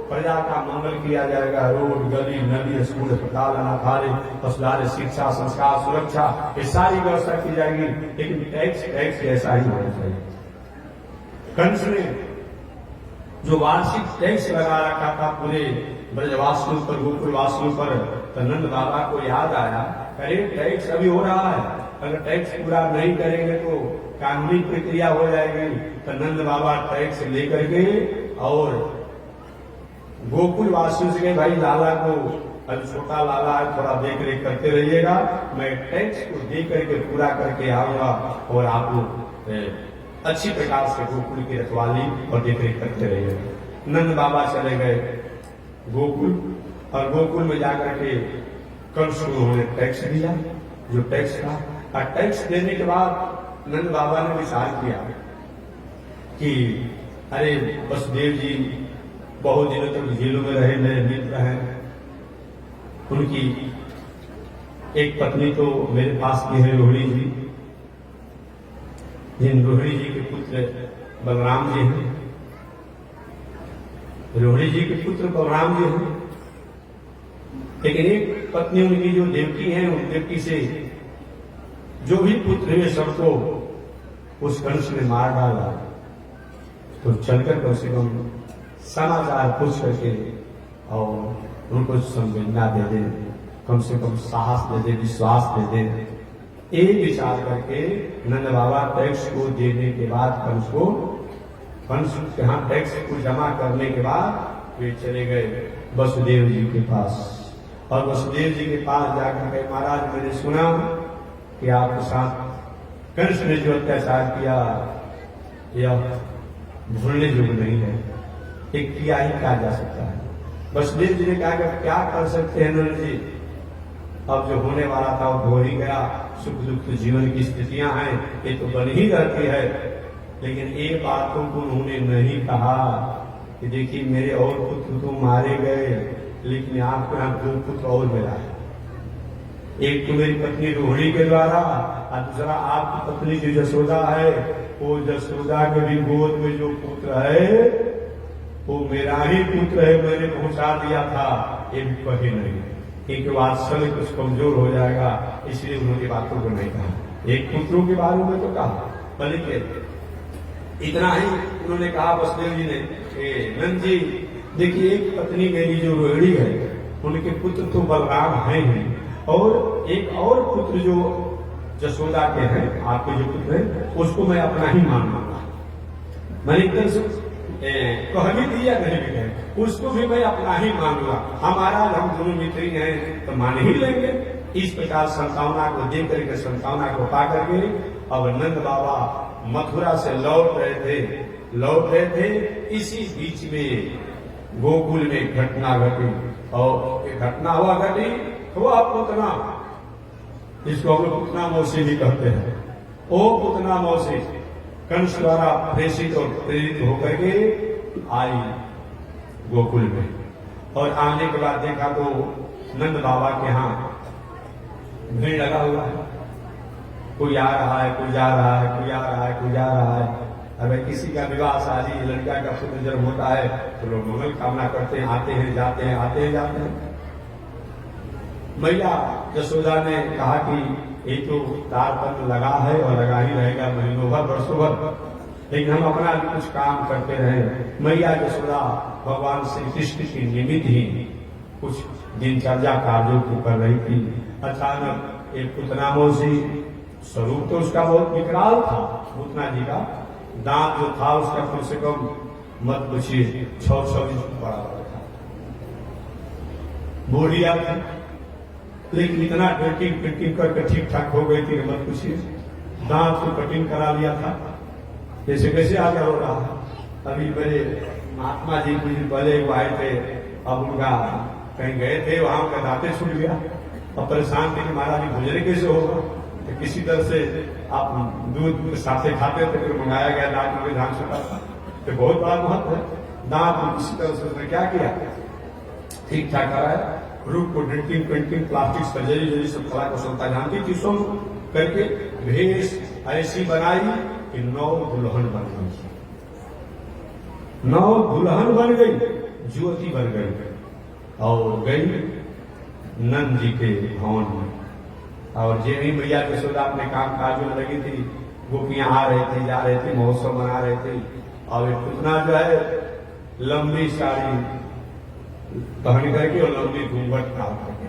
प्रजा का मंगल किया जाएगा। रोड, गली, नदी, स्कूल, अस्पताल, अनाथालय, अस्पताल, शिक्षा, संस्कार, सुरक्षा, ये सारी व्यवस्था की जाएगी। लेकिन टैक्स जैसा ही होना चाहिए। कंस ने जो वार्षिक टैक्स लगा रखा था पूरे ब्रजवासियों पर, गोकुलवासियों पर, तो नंद बाबा को याद आया, अरे टैक्स अभी हो रहा है, अगर टैक्स पूरा नहीं करेंगे तो कानूनी प्रक्रिया हो जाएगी। तो नंद बाबा टैक्स लेकर के और गोकुल वासियों से कहे, भाई लाला को, अभी छोटा लाला है, थोड़ा देख रेख करते रहिएगा, मैं टैक्स को दे करके पूरा करके आऊंगा और आप लोग अच्छी प्रकार से गोकुल की रखवाली और देख रेख करते रहिएगा। नंद बाबा चले गए गोकुल, और गोकुल में जाकर के कंस को उन्होंने टैक्स दिया, जो टैक्स था। और टैक्स देने के बाद नंद बाबा ने विचार किया कि अरे वसुदेव जी बहुत दिनों तक जेलों में रहे, मेरे मित्र हैं, उनकी एक पत्नी तो मेरे पास की है रोहिणी जी, जिन रोहिणी जी के पुत्र बलराम जी हैं, रोहिणी जी के पुत्र बलराम जी हैं। लेकिन एक पत्नी उनकी जो देवकी है, उन देवकी से जो भी पुत्र हुए सबको उस कंस ने मार डाला। तो चलकर कम से कम समाचार पूछ करके और उनको संवेदना दे दे, कम से कम साहस दे दे, विश्वास दे दे। एक विचार करके नंद बाबा टैक्स को देने के बाद कंस के यहाँ टैक्स को जमा करने के बाद वे चले गए वसुदेव जी के पास। और वसुदेव जी के पास जाकर के, महाराज मैंने सुना कि आपके साथ कंस ने जो अत्याचार किया यह भूलने योग्य नहीं है, एक किया ही क्या जा सकता है। वसुदेव जी ने कहा कि क्या कर सकते हैं नंद जी, अब जो होने वाला था वो हो ही गया, सुख दुख जीवन की स्थितियां हैं, ये तो बन ही रहती है। लेकिन एक बातों को उन्होंने नहीं कहा कि देखिए मेरे और पुत्र तो मारे गए, लेकिन आपके यहाँ 2 पुत्र और मिला है, एक तो मेरी पत्नी रोहिणी के द्वारा और दूसरा आपकी पत्नी जो यशोदा है, वो यशोदा के भी गोद में जो पुत्र है वो मेरा ही पुत्र है, मैंने पहुंचा दिया था, ये भी कहे नहीं, क्योंकि वात्सल्य कुछ कमजोर हो जाएगा, इसलिए उन्होंने बातों को नहीं कहा। एक पुत्रों के बारे में तो कहा, बल्कि इतना ही उन्होंने कहा वसुदेव जी ने, नंद जी देखिए एक पत्नी मेरी जो रोहिणी है, उनके पुत्र तो बलराम है ही, और एक और पुत्र जो यशोदा के हैं, आपके जो पुत्र है, उसको मैं अपना ही मानूंगा। मैंने एकदम से कह भी दिया, नहीं भी है, उसको भी मैं अपना ही मानूंगा, हमारा हम दोनों मित्र हैं तो मान ही लेंगे। इस प्रकार संतावना को दे करके, संतावना को पा करके अब नंद बाबा मथुरा से लौट रहे थे। इसी बीच में गोकुल में घटना घटी, और घटना घटी हुआ पुतना, जिसको हम लोग पुतना मौसी भी कहते हैं, वो पुतना मौसी कंस द्वारा प्रेषित और प्रेरित होकर के आई गोकुल में। और आने के बाद देखा तो नंद बाबा के यहाँ भीड़ लगा हुआ है, कोई आ रहा है, कोई जा रहा है, कोई आ रहा है, कोई जा रहा है। अगर किसी का विवाह शादी, लड़का का पुत्र जन्म होता है तो लोग मंगल कामना करते हैं, आते हैं जाते हैं, आते हैं जाते हैं। मैया यशोदा ने कहा कि ये तो तार पर लगा है और लगा ही रहेगा महीनों भर, वर्षों भर, लेकिन हम अपना कुछ काम करते रहे। मैया यशोदा भगवान श्री कृष्ण की निमित्त ही कुछ दिनचर्या कार्यों को कर रही थी। अचानक एक पुतना मौसी, स्वरूप तो उसका बहुत विकराल था, पुतना जी का दांत जो था उसका कम से कम मत पूछिए 6 इंच बड़ा था, बोलिया था, लेकिन इतना कटिंग करके ठीक ठाक हो गई थी, मत पूछिए। दांत को कटिंग करा लिया था, जैसे कैसे आगे हो रहा। अभी मेरे महात्मा जी कुछ दिन पहले वो आए थे, अब उनका कहीं गए थे, वहां उनका दांते छूट गया, अब परेशान थे कि महाराज भोजन कैसे होगा। तो किसी तरह से आप दूध साथ से खाते थे, फिर मंगाया गया दांत में धान छुटा था, तो बहुत बड़ा महत्व है। दांत को किसी तरह से उसने क्या किया, ठीक ठाक कराया, रूप को ड्रिंकिंग पेंटिंग प्लास्टिक सर्जरी सब कला कुशलता जानती थी, सब करके भेष ऐसी बनाई कि 9 दुल्हन बन गई, 9 दुल्हन बन गई, ज्योति बन गई और गई नंद जी के भवन में। और जेनी मैया यशोदा अपने काम काज में लगी थी, गोपियां आ रहे थे, जा रहे थे, महोत्सव मना रहे थे। और इतना जो है लंबी साड़ी पहन करके और लंबी घूंघट डाल करके,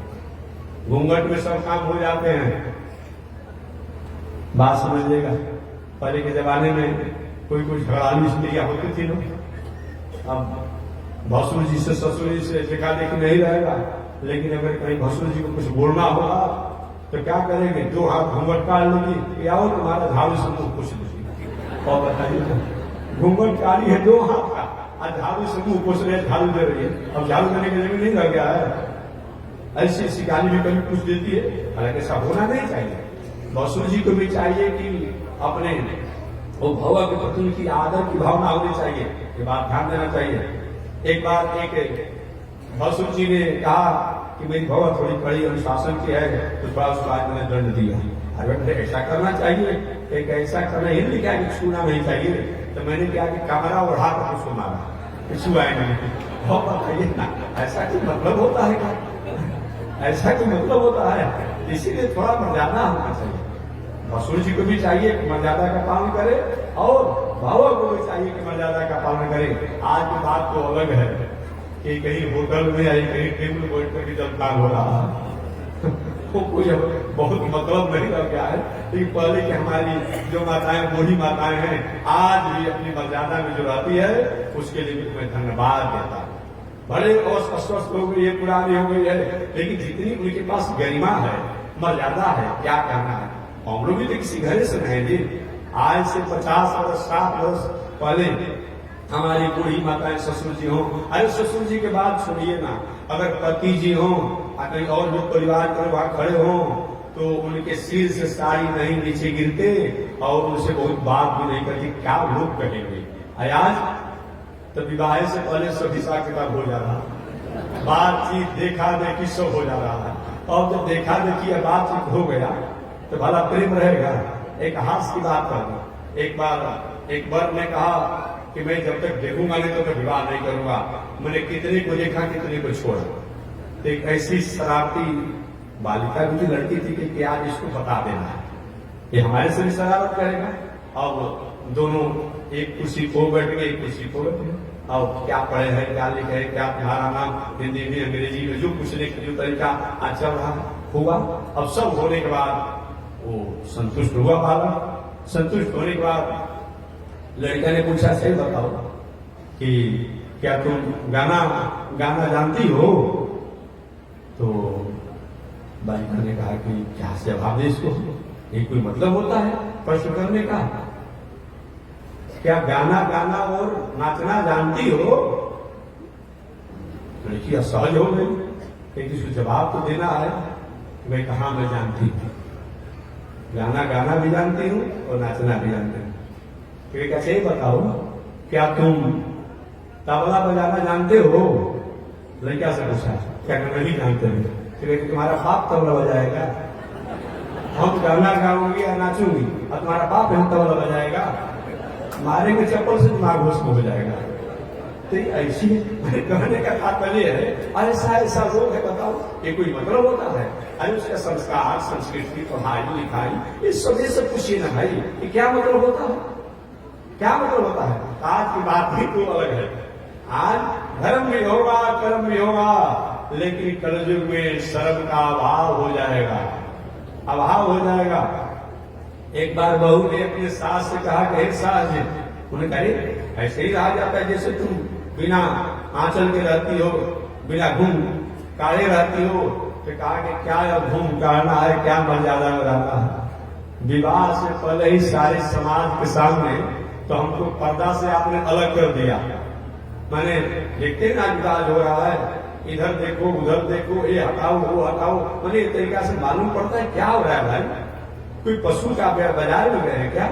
घूंघट में सब काम हो जाते हैं। बात समझिएगा, पहले के जमाने में कोई कुछ झगड़ालू स्त्रियां होती थी लोग, अब भसुर जी से ससुर जी से देखा देखी नहीं रहेगा, लेकिन अगर कहीं भसुर जी को कुछ बोलना होगा तो क्या करेंगे, 2 हाथ घूंघट काट लेगी, आओ तुम्हारा झाड़ू से मुंह पूछ लीजिए। और बताइए, घूंघट काली है 2 हाथ का, आज झाड़ू से मुंह पूछ रहे, झाड़ू दे रही है, अब झाड़ू देने की जमीन नहीं रह गया है। ऐसी ऐसी गाली भी कभी पूछ देती है, हालांकि ऐसा होना नहीं चाहिए। भसुर जी को भी चाहिए कि अपने वो भवा के प्रति की आदर की भावना होनी चाहिए, ये बात ध्यान देना चाहिए। एक बार एक भसुर जी ने कहा कि मेरी भवा थोड़ी कड़ी अनुशासन की है, तो थोड़ा उसको आज मैंने दंड दिया। अरे ऐसा करना चाहिए, एक ऐसा करना ही नहीं क्या कि छूना नहीं चाहिए, तो मैंने क्या कि कमरा ओढ़ा कर उसको मारा, छुआ नहीं। बहुत बताइए ना, ऐसा कोई मतलब होता है क्या, ऐसा कोई मतलब होता है? इसीलिए थोड़ा मर्यादा होना चाहिए। भसुर जी को भी चाहिए कि मर्यादा का पालन करे, और भावा को भी चाहिए कि मर्यादा का पालन करे। आज की बात तो अलग है कि कहीं होटल में या कहीं टेबल बैठ कर जलपान हो रहा है, तो कोई बहुत मतलब नहीं रह गया है। लेकिन पहले की हमारी जो माताएं, बूढ़ी माताएं हैं, आज भी अपनी मर्यादा में जो रहती है, उसके लिए भी मैं धन्यवाद देता हूँ। बड़े और अस्वस्थ हो गई है, पुरानी हो गई है, लेकिन जितनी उनके पास गरिमा है, मर्यादा है, क्या कहना है। हम लोग भी तो किसी घरे से रहेंगे। आज से 50 वर्ष 60 वर्ष पहले हमारी बूढ़ी माताएं ससुर जी हों, अरे ससुर जी के बाद छोड़िए ना, अगर पति जी हों, कहीं और जो परिवार के वहां खड़े हों, तो उनके सिर से साड़ी नहीं नीचे गिरते और उनसे बहुत बात भी नहीं करती, क्या लोग कहेंगे। आज तो विवाह से पहले सब हिसाब किताब हो जा रहा है, बातचीत देखा देखी सब हो जा रहा है। और जब देखा देखी बातचीत हो गया तो भला प्रेम रहेगा। एक हास्य की बात कर, एक बार ने कहा कि मैं जब तक देखूंगा नहीं तो मैं विवाह नहीं करूंगा। मैंने कितने को देखा, कितने को छोड़ा। तो एक ऐसी शरारती बालिका भी लड़की थी कि आज इसको बता देना है, ये हमारे से भी शरारत करेगा। अब दोनों एक कुर्सी को बैठ गए, एक कुर्सी को बैठ गए। अब क्या पढ़े हैं, क्या लिखे हैं, क्या तुम्हारा नाम, हिंदी में अंग्रेजी में जो पूछने का जो तरीका आज चल रहा हुआ। अब सब होने के बाद वो संतुष्ट हुआ बालक। संतुष्ट होने के बाद लड़का ने पूछा, सही बताओ कि क्या तुम गाना जानती हो? तो बालिका ने कहा कि क्या जवाब दे इसको, ये कोई मतलब होता है प्रश्न करने का? क्या गाना और नाचना जानती हो? लड़की असहज हो गई, लेकिन इसको जवाब तो देना है। मैं कहा मैं जानती हूँ, गाना भी जानती हूँ और नाचना भी जानती हूँ। फिर कैसे ही बताओ, क्या तुम तबला बजाना जानते हो? लड़का से पूछा, क्या नहीं जानते हो? फिर तुम्हारा बाप तबला बजाएगा, हम गाना गाऊंगी या नाचूंगी और तुम्हारा बाप हम तबला बजाएगा, मारेंगे चप्पल से दिमाग घोष हो जाएगा। तो ऐसी कहने का तात्पर्य है, ऐसा लोग है, बताओ ये कोई मतलब होता है? अरे उसका संस्कार, संस्कृति, पढ़ाई लिखाई, इस सब से पूछिए ना भाई, ये क्या मतलब होता है? क्या मतलब होता है? आज की बात ही तो अलग है। आज धर्म भी होगा, कर्म भी होगा, लेकिन कलयुग में शर्म का अभाव हो जाएगा, अभाव हो जाएगा। एक बार बहू ने अपने सास से कहा कि हे सास जी, उन्हें कहे ऐसे ही रहा जाता है जैसे तुम बिना आंचल के रहती हो, बिना घूम काढ़े रहती हो। तो कहा कि क्या घूम काढ़ना है, क्या मर्यादा में रहना है? विवाह से पहले ही सारे समाज के सामने तो हमको पर्दा से आपने अलग कर दिया। मैंने देखते ना विवाह हो रहा है, इधर देखो उधर देखो, ये हटाओ वो हटाओ, मैंने एक तरीका से मालूम पड़ता है क्या हो रहा है भाई। कोई पशु का बाजार में गए क्या?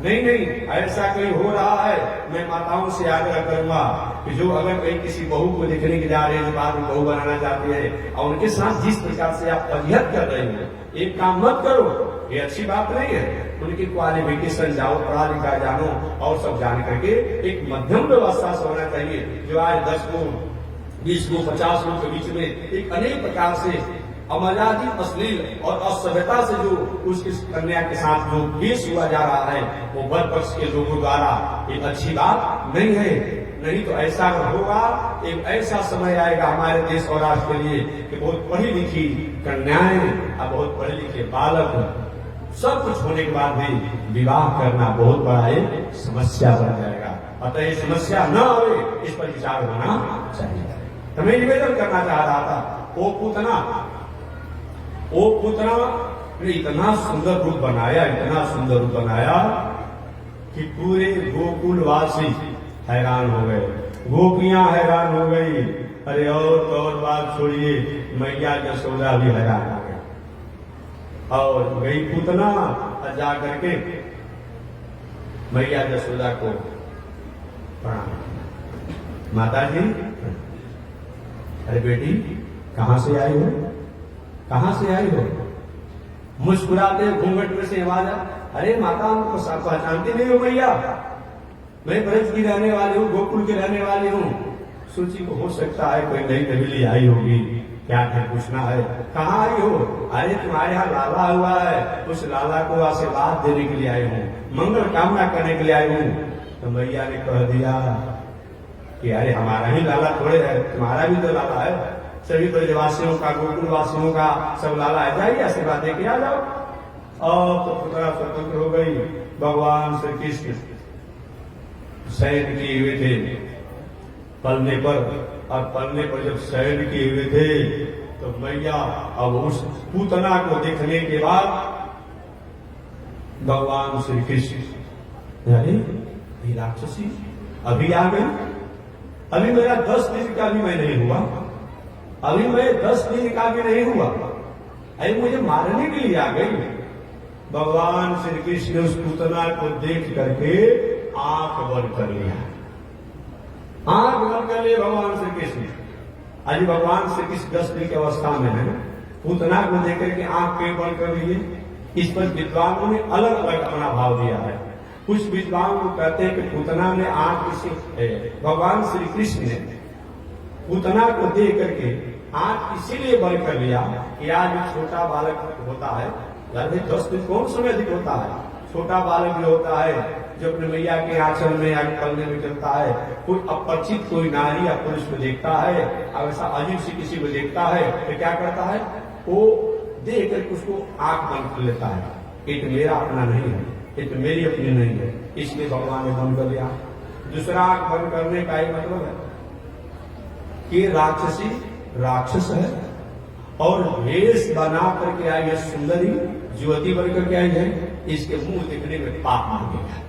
नहीं नहीं, ऐसा कहीं हो रहा है। मैं माताओं से आग्रह करूंगा कि जो अगर कहीं किसी बहू को देखने के जा रहे हैं, बाद में बहू बनाना चाहती है और उनके साथ जिस प्रकार से आप फजीहत कर रहे हैं, एक काम मत करो, ये अच्छी बात नहीं है। उनकी क्वालिफिकेशन जाओ, पढ़ा लिखा जानो और सब जान करके एक मध्यम व्यवस्था से होना चाहिए। जो आज 10 को 20 को 50 लोग के बीच में एक अनेक प्रकार से अमर्यादित, अश्लील और असभ्यता से जो उसकी कन्या के साथ जो पेश हुआ जा रहा है, वो वर पक्ष के लोगों द्वारा एक अच्छी बात नहीं है। नहीं तो ऐसा होगा, एक ऐसा समय आएगा हमारे देश और राष्ट्र के लिए कि बहुत पढ़ी लिखी कन्याएं और बहुत पढ़े लिखे बालक सब कुछ होने के बाद भी विवाह करना बहुत बड़ा एक समस्या बन जाएगा। अतः ये समस्या न आवे, इस पर विचार होना चाहिए। तो मैं निवेदन करना चाह रहा था, वो पुतना ने इतना सुंदर रूप बनाया, इतना सुंदर रूप बनाया कि पूरे गोकुलवासी हैरान हो गए, गोपियां हैरान हो गई। अरे और तो और बात छोड़िए, मैया यशोदा भी हैरान हो गई और गई पुतना जा करके मैया यशोदा को प्रणाम। माता जी, अरे बेटी कहां से आई हो, कहां से आई हो? मुस्कुराते घूंघट में से आवाज, अरे माता हमको पहचानती नहीं हो मैया, मैं ब्रज की रहने वाली हूँ, गोकुल की रहने वाली हूँ। सोची को हो सकता है कोई नई नवेली आई होगी, क्या है पूछना है, कहाँ आई हो? अरे तुम्हारे यहाँ लाला हुआ है, उस लाला को आशीर्वाद देने के लिए आई हूँ, मंगल कामना करने के लिए आई हूँ। तो मैया ने कह दिया कि अरे हमारा ही लाला थोड़े है, तुम्हारा भी तो लाला है, सभी ब्रजवासियों का, गोकुलवासियों का सब लाला है, जाइए आशीर्वाद दे के आ जाओ। और तो पुत्रा स्वतंत्र हो गई। भगवान श्री कृष्ण शयन किए हुए थे पलने पर, और पलने पर जब शयन किए हुए थे तो मैया अब उस पूतना को देखने के बाद भगवान श्री कृष्ण, अरे ये राक्षसी अभी आ गई, अभी मेरा 10 दिन का भी मैं नहीं हुआ, अभी मैं 10 दिन का भी नहीं हुआ, अरे मुझे मारने के लिए आ गई। भगवान श्री कृष्ण ने उस पूतना को देख करके आंख बंद कर लिया, आंख बंद कर लिए भगवान श्री कृष्ण। आज भगवान श्री कृष्ण 10 दिन की अवस्था में है, पूतना को देख करके आंख क्यों बंद कर लिए? इस पर विद्वानों ने अलग अलग अपना भाव दिया है। कुछ विद्वान को कहते हैं कि पूतना ने आंख से, भगवान श्री कृष्ण ने पूतना को देख करके आंख इसीलिए बंद कर लिया कि आज छोटा बालक होता है, 10 दिन कौन समय अधिक होता है, छोटा बालक जो होता है जो अपने मैया के आंचल में या पलने में चलता है, कोई अपरिचित कोई नारी या पुरुष को देखता है, अब ऐसा अजीब सी किसी को देखता है तो क्या करता है, वो देख करके उसको आंख बंद कर लेता है, ये तो मेरा अपना नहीं है, ये तो मेरी अपनी नहीं है, इसलिए भगवान ने बंद कर दिया। दूसरा आंख बंद करने का ही मतलब है कि राक्षसी राक्षस है और वेश बना करके आई है, सुंदरी युवती बन करके आई है, इसके मुंह देखने में पाप लगेगा,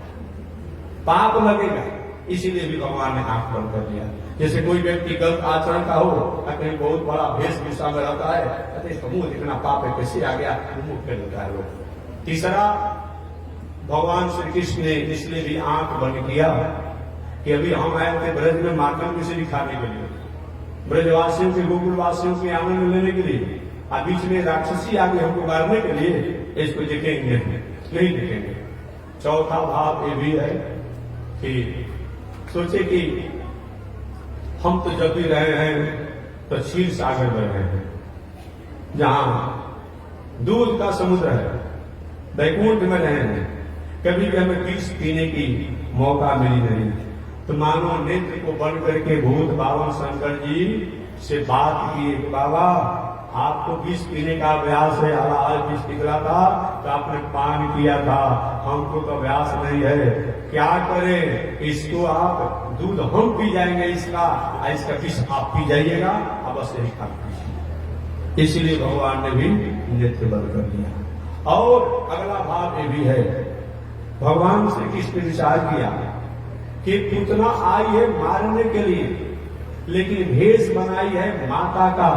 पाप लगेगा, इसीलिए भी भगवान ने आंख बंद कर दिया। जैसे कोई व्यक्ति गलत आचरण का हो, कहीं बहुत बड़ा वेशभूषा में रहता है, तो इसका मुंह दिखना पाप है, कैसे आ गया, मुंह कर देता है लोग। तीसरा, भगवान श्री कृष्ण ने इसलिए भी आंख बंद किया कि अभी हम आए थे ब्रज में मातम किसी दिखाने के लिए, ब्रजवासियों के, गोकुलवासियों के आनंद लेने के लिए, और बीच में राक्षसी आगे हमको मारने के लिए, इसको देखेंगे नहीं देखेंगे। चौथा भाव ये भी है कि सोचे कि हम तो जब भी रहे हैं तो क्षीर सागर में रहे हैं, जहां दूध का समुद्र है, वैकुंठ में रहे हैं, कभी भी हमें विष पीने की मौका मिली नहीं। तो मानो नेत्र को बंद करके भूत बाबा शंकर जी से बात की, बाबा आपको विष पीने का अभ्यास है, आज विष निकला था तो आपने पान किया था, हमको तो अभ्यास नहीं है, क्या करें, इसको आप दूध हम पी जाएंगे, इसका विष आप पी जाइएगा, अब बस यही खा पीजिए। इसीलिए भगवान ने भी नेत्र बंद कर दिया। और अगला भाव ये भी है, भगवान श्री कृष्ण ने विचार किया कि पूतना आई है मारने के लिए, लेकिन भेष बनाई है माता का,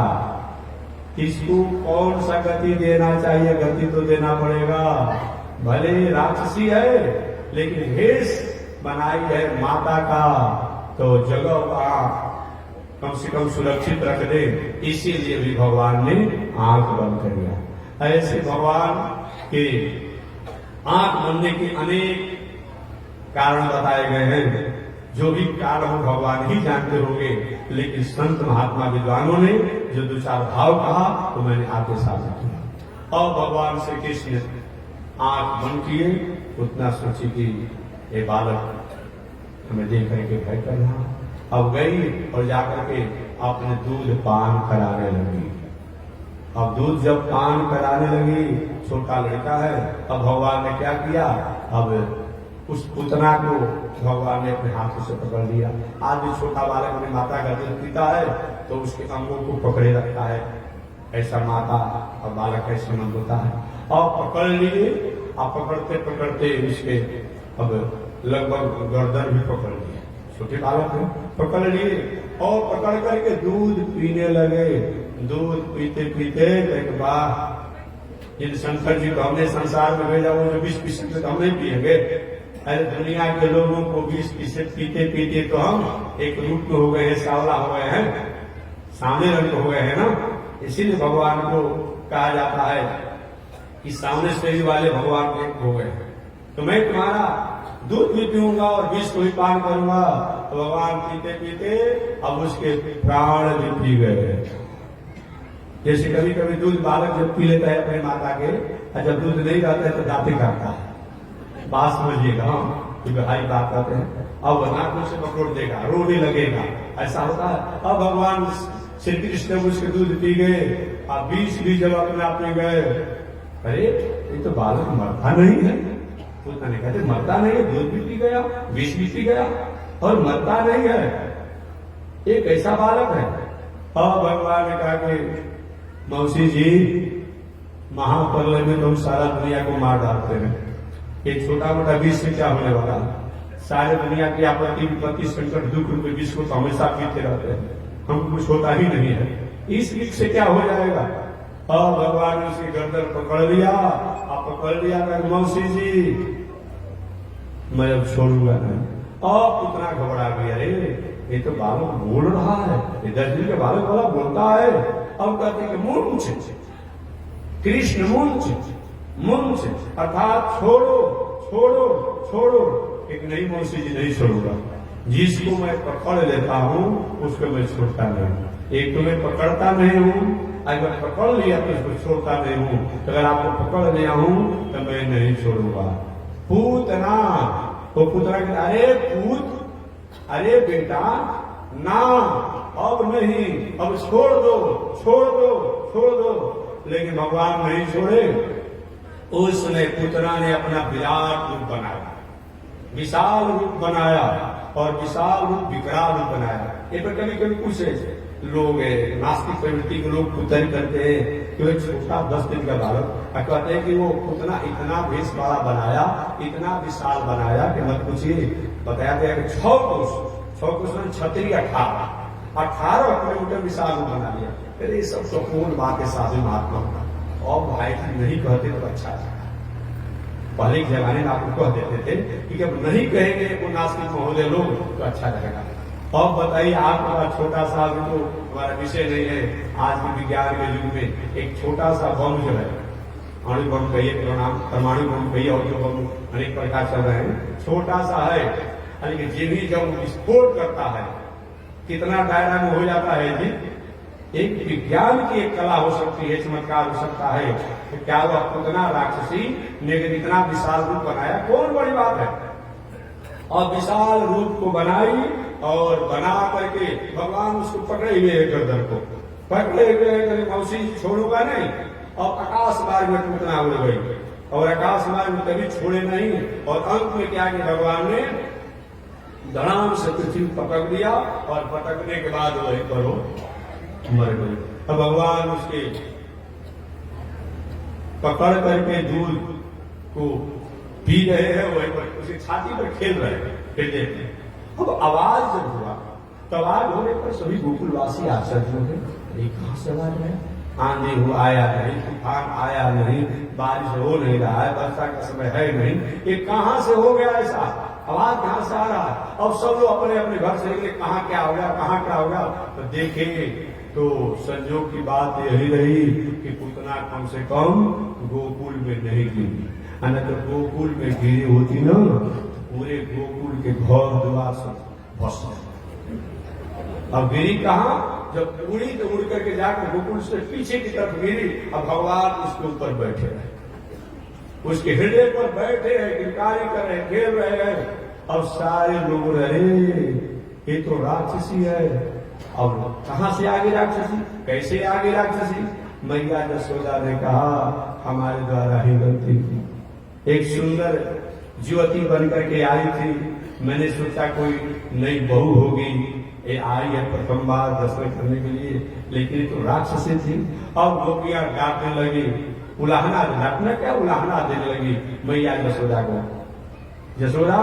इसको कौन सा गति देना चाहिए? गति तो देना पड़ेगा। भले राक्षसी है लेकिन भेष बनाई है माता का, तो जगह का कम से कम सुरक्षित रख दे, इसीलिए भी भगवान ने आंख बंद कर दिया। ऐसे भगवान के आंख बनने के अनेक कारण बताए गए हैं। जो भी कारण हो भगवान ही जानते होंगे, लेकिन संत महात्मा विद्वानों ने जो दो चार भाव कहा तो मैंने आपके साथ किया। और भगवान श्री कृष्ण आंख बंद किए, उतना सोची कि ये बालक हमें देख करके भय कर रहा। अब गई और जाकर के अपने दूध पान कराने लगी। अब दूध जब पान कराने लगी, छोटा लड़का है, अब भगवान ने क्या किया? अब उस पुतना को भगवान ने अपने हाथों से पकड़ लिया। आज भी छोटा बालक अपनी माता का दूध पीता है तो उसके अंगों को पकड़े रखता है। ऐसा माता और बालक का संबंध होता है। और पकड़ लिए, अब पकड़ते पकड़ते उसके अब लगभग गर्दन भी पकड़ लिए। छोटे बालक है, पकड़ लिए और पकड़ करके दूध पीने लगे। दूध पीते पीते एक बार जिन शंकर जी को हमने संसार में भेजा, वो जो 20% तो हमने पिएंगे। अरे दुनिया के लोगों को 20% पीते पीते तो हम एक रूप में हो गए हैं, सांवला हो गए हैं, सांवले रंग हो गए हैं ना। इसीलिए भगवान को कहा जाता है कि सामने शरीर वाले भगवान एक हो गए। तो मैं तुम्हारा दूध भी पीऊंगा और विष को भी पान करूंगा। तो भगवान पीते पीते अब उसके प्राण भी पी गए। जैसे कभी कभी दूध बालक जब पी लेता है अपने माता के, और जब दूध नहीं रहता है तो दांते काटता है। बात समझिएगा, क्योंकि हाई बात करते हैं। अब नाकों से पकड़ देगा, रोने लगेगा, ऐसा होता है। अब भगवान श्री कृष्ण उसके दूध पी गए, अब 20 भी जब अपने आप में गए। अरे ये तो बालक मरता नहीं है। तो कहते मरता नहीं है, दूध भी पी गया, विष भी पी गया और मरता नहीं है, एक ऐसा बालक है। अब भगवान ने कहा कि मौसी जी, महाप्रलय में तुम सारा दुनिया को मार डालते हैं, एक छोटा मोटा विष से क्या होने वाला? सारे दुनिया की आपत्ति विपत्ति संकट दुख रूप विष को तो हमेशा पीते रहते हैं, हमको कुछ होता ही नहीं है, इस विष से क्या हो जाएगा? और भगवान ने उसकी गर्दन पकड़ लिया। आप पकड़ लिया कर मौसी जी मैं अब छोड़ूंगा नहीं। और पुतना घबरा गया, अरे ये तो बालक बोल रहा है, ये 10 दिन के बालक वाला बोलता है। अब कहते कि मुंच कृष्ण मुंच अर्थात छोड़ो छोड़ो छोड़ो। एक नहीं मौसी जी नहीं छोड़ूंगा, जिसको मैं पकड़ लेता हूं उसको मैं छोड़ता नहीं। एक तो मैं पकड़ता नहीं हूं, अगर पकड़ लिया तो उसको छोड़ता नहीं हूं। अगर आपको पकड़ लिया हूं तो मैं नहीं छोड़ूंगा। पूतना, वो पुतना कहता अरे पूत, अरे बेटा ना, अब नहीं, अब छोड़ दो छोड़ दो छोड़ दो। लेकिन भगवान नहीं छोड़े। उसने पुतना ने अपना विराट रूप बनाया, विशाल रूप बनाया और विशाल रूप विकराल रूप बनाया। ये पर कभी कभी कुछ लोग नास्तिक प्रवृत्ति के लोग पुतन करते हैं कि वो छोटा 10 दिन का बालक, कहते हैं कि वो पुतना इतना भेष बड़ा बनाया, इतना विशाल बनाया कि मत पूछिए। बताया गया कि 6 कोष 36 18 किलोमीटर विशाल रूप बना लिया। फिर ये सब संपूर्ण बात है साधु महात्मा का। और भाई नहीं कहते तो अच्छा है। पहले के जमाने में आपको कह देते थे कि जब नहीं कहेंगे वो नास्तिक महोदय लोग तो अच्छा लगेगा। अब बताइए आपका छोटा सा तो हमारा विषय नहीं है। आज के विज्ञान के युग में एक छोटा सा बम जो है, अणु बम कहिए, परमाणु बम कहिए, और जो बम अनेक प्रकार चल रहे हैं, छोटा सा है, लेकिन ये भी जब विस्फोट करता है कितना दायरा में हो जाता है जी। एक विज्ञान की एक कला हो सकती है, चमत्कार हो सकता है। तो क्या वह पुतना राक्षसी ने इतना विशाल रूप बनाया, कौन बड़ी बात है। और विशाल रूप को बनाई और बना करके भगवान उसको पकड़े हुए गर्दन को पकड़े हुए, मौसी छोड़ूंगा नहीं। और आकाश मार्ग में पुतना उड़ गई और आकाश मार्ग में कभी छोड़े नहीं। और अंत में क्या कि भगवान ने धड़ाम से पृथ्वी पटक दिया और पटकने के बाद वही करो मर गई। अब भगवान उसके पकड़ करके दूध को पी रहे हैं, वही पर उसकी छाती पर खेल रहे हैं, फिर देखते हैं। अब आवाज जब हुआ तो आवाज होने पर सभी गोकुलवासी आश्चर्य हो गए, ये कहां से आवाज है? आंधी हो आया नहीं, तूफान आया नहीं, बारिश हो नहीं रहा है, वर्षा का समय है नहीं, ये कहां से हो गया ऐसा? आवाज कहां से आ रहा है? अब सब लोग अपने अपने घर से निकले, कहाँ क्या हो गया, कहाँ क्या हो गया? तो देखेंगे तो संजोग की बात यही रही कि पूतना कम से कम गोकुल में नहीं गिरी, अन्य तो गोकुल में गिरी होती ना पूरे गोकुल के घर द्वार से बस। अब गिरी कहाँ? जब उड़ी तो उड़ करके जाकर गोकुल से पीछे की तरफ गिरी। अब भगवान उसके ऊपर बैठे रहे, उसके हृदय पर बैठे हैं, गिरकारी कर रहे, खेल रहे हैं। अब सारे लोग रहे ये तो राक्षसी है। अब कहां से आगे राक्षसी, कैसे आगे राक्षसी? मैया यशोदा ने कहा हमारे द्वारा ही गलती थी। एक सुंदर युवती बनकर के आई थी, मैंने सोचा कोई नई बहू होगी, ये आई है प्रथम बार दर्शन करने के लिए, लेकिन तो राक्षसी थी। अब गोपियां डांटने लगी, उलाहना, डांटना क्या, उलाहना देने लगी मैया यशोदा को। यशोदा,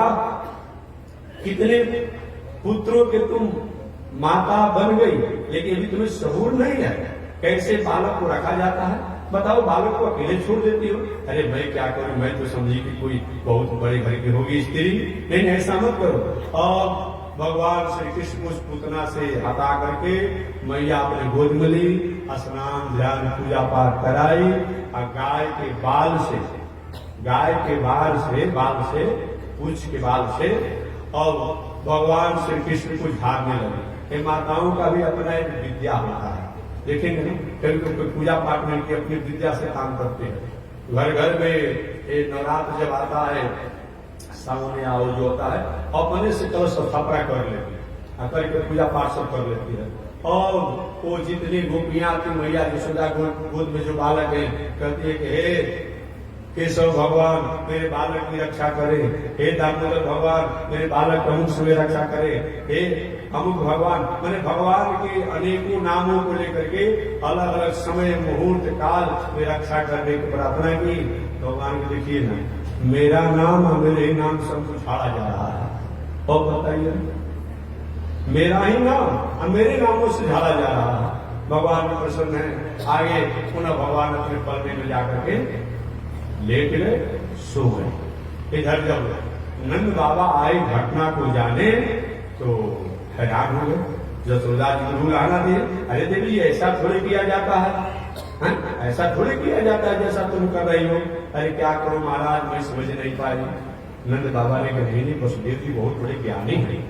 कितने पुत्रों के तुम माता बन गई, लेकिन अभी तुम्हें शहूर नहीं है, कैसे बालक को रखा जाता है? बताओ, बालक को अकेले छोड़ देती हो? अरे मैं क्या करूं, मैं तो समझी कि कोई बहुत बड़े घर की होगी स्त्री। नहीं, ऐसा मत करो। और भगवान श्री कृष्ण उस पूतना से हटा करके मैया अपने गोद में ली, स्नान ध्यान पूजा पाठ कराई और गाय के बाल से पूछ के बाल से और भगवान श्री कृष्ण को झाड़ने लगे। माताओं का भी अपना एक विद्या होता है, देखेंगे ना, कभी कोई पूजा पाठ में की अपनी विद्या से काम करते हैं। घर घर में ये नवरात्र जब आता है, सामने आओ जो होता है, अपने से कलश स्थापना कर लेती है, करके पूजा पाठ सब कर लेती है। और वो जितनी गोपियां थी मैया यशोदा गोद में जो बालक है, कहती है कि हे केशव भगवान मेरे बालक की रक्षा करे, हे दामोदर भगवान मेरे बालक अमुक से रक्षा करे, हे अमुक भगवान, मैंने भगवान के अनेकों नामों को लेकर के अलग अलग समय मुहूर्त काल में रक्षा करने की प्रार्थना की। भगवान को देखिए ना, मेरा नाम और मेरे ही नाम सबको छाड़ा जा रहा है, और बताइए मेरा ही नाम और मेरे नामों से झाड़ा जा रहा है। भगवान भी प्रसन्न है। आगे पुनः भगवान अपने पलने में जाकर के लेट गए, सो गए। इधर जब नंद बाबा आए घटना को जाने तो हैरान हो गए। यशोदा जी को बुलाना दिए, अरे देवी ऐसा थोड़े किया जाता है, ऐसा थोड़े किया जाता है जैसा तुम कर रही हो। अरे क्या करो महाराज, मैं समझ नहीं पाई। नंद बाबा ने कहा नहीं, वसुदेव जी बहुत बड़े ज्ञानी हैं,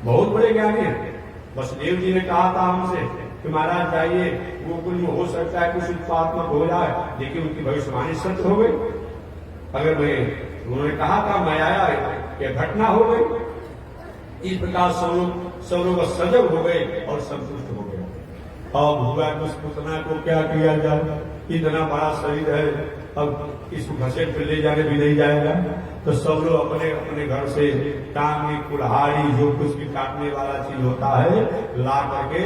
बहुत बड़े ज्ञानी हैं। वसुदेव जी ने कहा था हमसे कि महाराज जाइए, गोकुल में हो सकता है कुछ उत्पात्मक हो जाए, लेकिन उनकी भविष्यवाणी सत्य हो गई। अगर उन्होंने कहा था मैं आया, यह घटना हो गई। इस प्रकार सब लोग सजग हो गए और संतुष्ट हो गए। अब हुआ उस पुतना को क्या किया जाए, इतना बड़ा शरीर है, अब इसको घसीट पे ले जाने भी नहीं जाएगा। तो सब लोग अपने अपने घर से टांगी कुल्हाड़ी जो कुछ भी काटने वाला चीज होता है ला करके,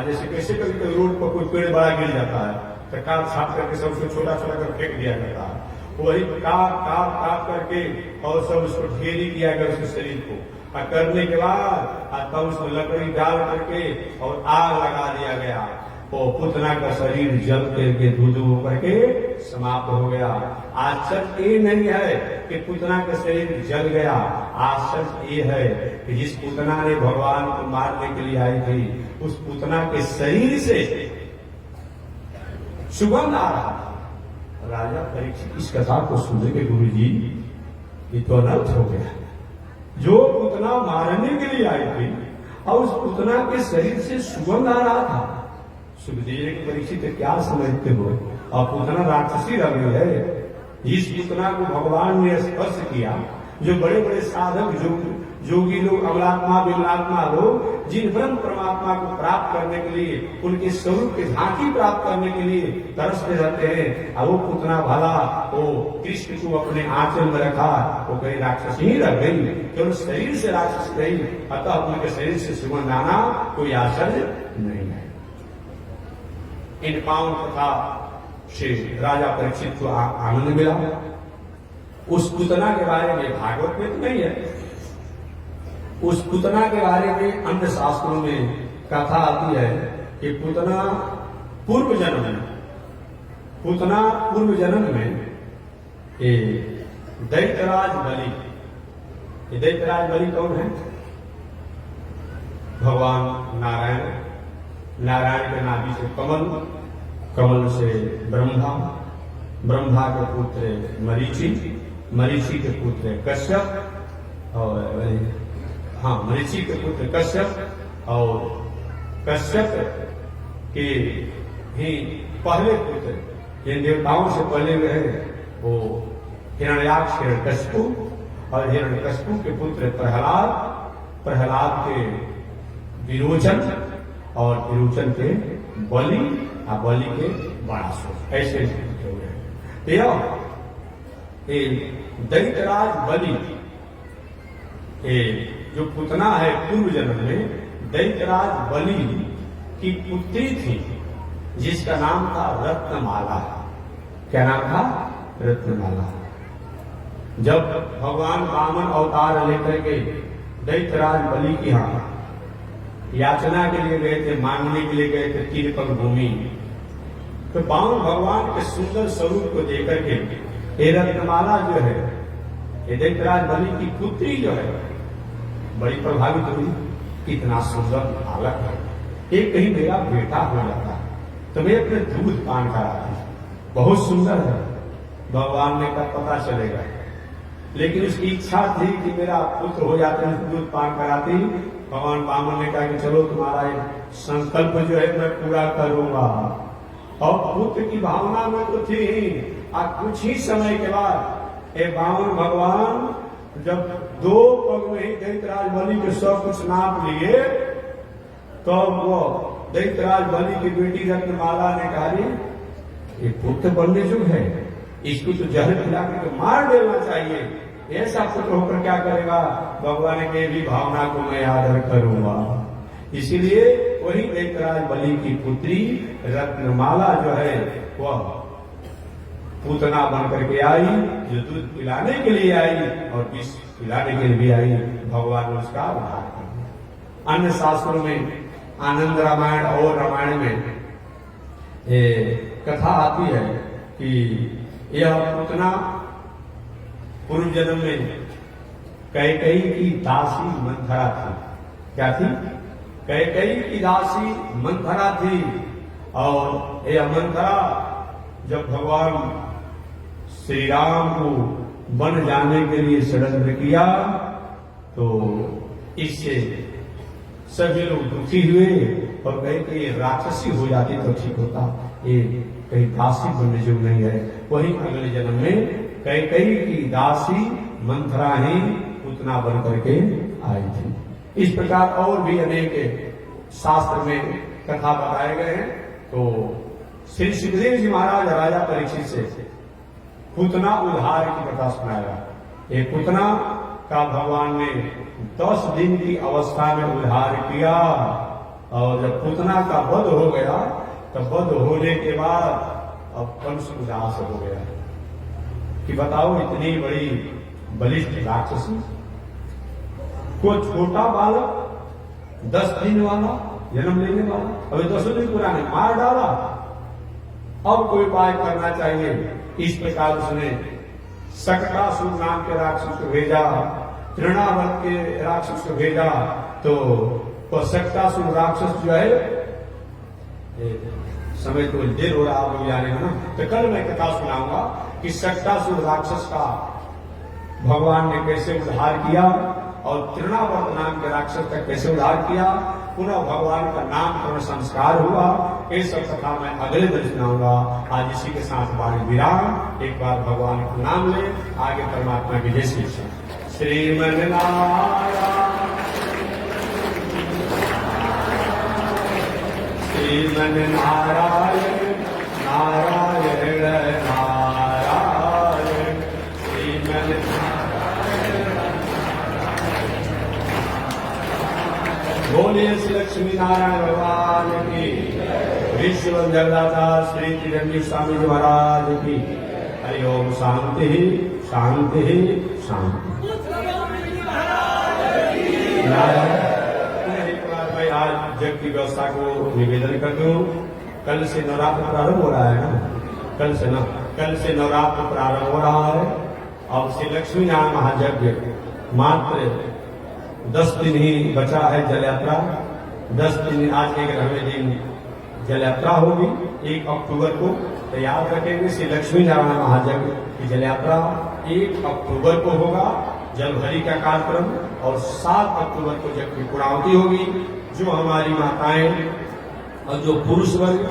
जैसे कैसे कभी कभी रोड पर कोई पेड़ बड़ा गिर जाता है तो काट छाप करके सब उसको छोटा छोटा कर फेंक दिया जाता है, वही काट करके और सब उसको ढेरी किया गया उसके शरीर को। और करने के बाद तब उसमें लकड़ी डाल करके और आग लगा दिया गया। वो पुतना का शरीर जल करके दूध होकर के समाप्त हो गया। आश्चर्य ये नहीं है कि पुतना का शरीर जल गया, आश्चर्य ये है कि जिस पुतना ने भगवान को मारने के लिए आई थी, उस पुतना के शरीर से सुगंध आ रहा था। राजा परीक्षित इस कथा को सुन के गुरु जी ये तो अनर्थ हो गया। जो पुतना मारने के लिए आई थी और उस पुतना के शरीर से सुगंध आ रहा था। सुखदेव की परीक्षित क्या समझते हो, और पुतना राक्षसी रंग है। इस पुतना को भगवान ने स्पर्श किया। जो बड़े बड़े साधक जोगी लोग, अमलात्मा बिमलात्मा लोग, जिन ब्रह्म परमात्मा को प्राप्त करने के लिए, उनके स्वरूप की झांकी प्राप्त करने के लिए तरसते रहते हैं, और वो पुतना भला वो कृष्ण को अपने आंचल में रखा, वो कहीं राक्षसी ही रह गई, केवल शरीर से राक्षस गई। अतः उनके शरीर से सुगंध आना कोई आश्चर्य नहीं है। इन पावन कथा से राजा परीक्षित को आनंद मिला। उस पुतना के बारे में भागवत में तो नहीं है, उस पुतना के बारे में अन्य शास्त्रों में कथा आती है कि पुतना पूर्व जन्म में पूतना पूर्व जन्म में ये दैत्यराज बलि, ये दैत्यराज बलि कौन है? भगवान नारायण, नारायण के नाभि से कमल, कमल से ब्रह्मा, ब्रह्मा के पुत्र मरीचि, मरीचि के पुत्र कश्यप, और हाँ मरीचि के पुत्र कश्यप, और कश्यप के ही पहले पुत्र जिन देवताओं से पहले हुए हैं वो हिरण्याक्ष हिरण्यकशिपु, और हिरण्यकशिपु के पुत्र प्रहलाद, प्रहलाद के विरोचन, और विरोचन के बलि, और बलि के बाणासुर, ऐसे पुत्र हुए हैं। ये दैत्यराज बलि, ये जो पुतना है पूर्व जन्म में दैत्यराज बलि की पुत्री थी, जिसका नाम था रत्नमाला। क्या नाम था? रत्नमाला। जब भगवान वामन अवतार लेकर के दैत्यराज बलि की यहाँ याचना के लिए गए थे, मांगने के लिए गए थे तिरपन भूमि, तो वामन भगवान के सुंदर स्वरूप को देकर के ये रत्नमाला जो है, ये दैत्यराज बलि की पुत्री जो है, बड़ी प्रभावित हुई। कितना सुंदर बालक है, एक कहीं मेरा बेटा हो जाता है तो मैं अपने दूध पान कराती, बहुत सुंदर है। भगवान ने कहा पता चलेगा, लेकिन उसकी इच्छा थी कि मेरा पुत्र हो जाते हैं, दूध पान कराती। भगवान वामन ने कहा कि चलो तुम्हारा संकल्प जो है मैं पूरा करूंगा, और पुत्र की भावना में तो थी ही। कुछ ही समय के बाद ये वामन भगवान जब 2 पग में ही दैत्यराज बलि के सब कुछ नाप लिए, तो वो दैत्यराज बलि की बेटी रत्नमाला ने कहा ये पुत्र बनने जो है, इसको तो जहर खिला के मार देना चाहिए। ऐसा पुत्र होकर क्या करेगा? भगवान के भी भावना को मैं आदर करूंगा। इसीलिए वही दैत्यराज बलि की पुत्री रत्नमाला जो है वह पूतना बन करके आई, जो दूध पिलाने के लिए आई और विष पिलाने के लिए भी आई। भगवान ने उसका उद्धार कर दिया। अन्य शास्त्रों में आनंद रामायण और रामायण में ये कथा आती है कि यह पूतना पूर्व जन्म में कैकेयी की दासी मंथरा थी। क्या थी? कैकेयी की दासी मंथरा थी। और यह मंथरा जब भगवान श्री राम को वन जाने के लिए षड्यंत्र किया तो इससे सभी लोग दुखी हुए और कहे कि ये राक्षसी हो जाती तो ठीक होता, ये कहीं दासी बनने जो नहीं है। वही अगले जन्म में कैकेयी की दासी मंथरा ही पूतना बन करके आई थी। इस प्रकार और भी अनेक शास्त्र में कथा बताए गए हैं। तो श्री सुखदेव जी महाराज राजा परीक्षित से पूतना उद्धार की कथा सुनाया। ये पूतना का भगवान ने 10 दिन की अवस्था में उद्धार किया, और जब पूतना का वध हो गया तब वध होने के बाद अब कंस उदास हो गया कि बताओ इतनी बड़ी बलिष्ठ राक्षसी को छोटा बालक 10 दिन वाला जन्म लेने वाला अभी 10 दिन पुराने मार डाला, अब कोई उपाय करना चाहिए। इस प्रकार उसने सकटासुर नाम के राक्षस को भेजा, तृणावर्त के राक्षस को भेजा। तो वो सकटासुर राक्षस जो है, समय तो देर हो रहा है जाने में ना, तो कल मैं कथा सुनाऊंगा कि सकटासुर राक्षस का भगवान ने कैसे उद्धार किया और तृणावर्त नाम के राक्षस का कैसे उद्धार किया, पुनः भगवान का नामकरण संस्कार हुआ। ये सब कथा मैं अगले दिन सुनाऊंगा। आज इसी के साथ वाणी विराम। एक बार भगवान का नाम ले, आगे परमात्मा की जय श्री कृष्ण। श्रीमन नारायण श्रीमन नारायण नारायण नारायण श्रीमन बोलिए श्री लक्ष्मी नारायण भगवान की, विश्व जगदाता श्री त्रिरंगी स्वामी जी महाराज की। हरि ओम। शांति शांति शांति। एक बार मैं आज जग की व्यवस्था को निवेदन कर दूं। कल से नवरात्र प्रारंभ हो रहा है ना, कल से नवरात्र प्रारंभ हो रहा है। अब श्री लक्ष्मी नारायण महायज्ञ मात्र 10 दिन ही बचा है। जल यात्रा 10 दिन, आज के 11वें दिन जल यात्रा होगी। 1 अक्टूबर को तैयार रखेंगे। श्री लक्ष्मी नारायण महायज्ञ की जल यात्रा 1 अक्टूबर को होगा, जल भरी का कार्यक्रम, और 7 अक्टूबर को जब की पूर्णाहुति होगी। जो हमारी माताएं और जो पुरुष वर्ग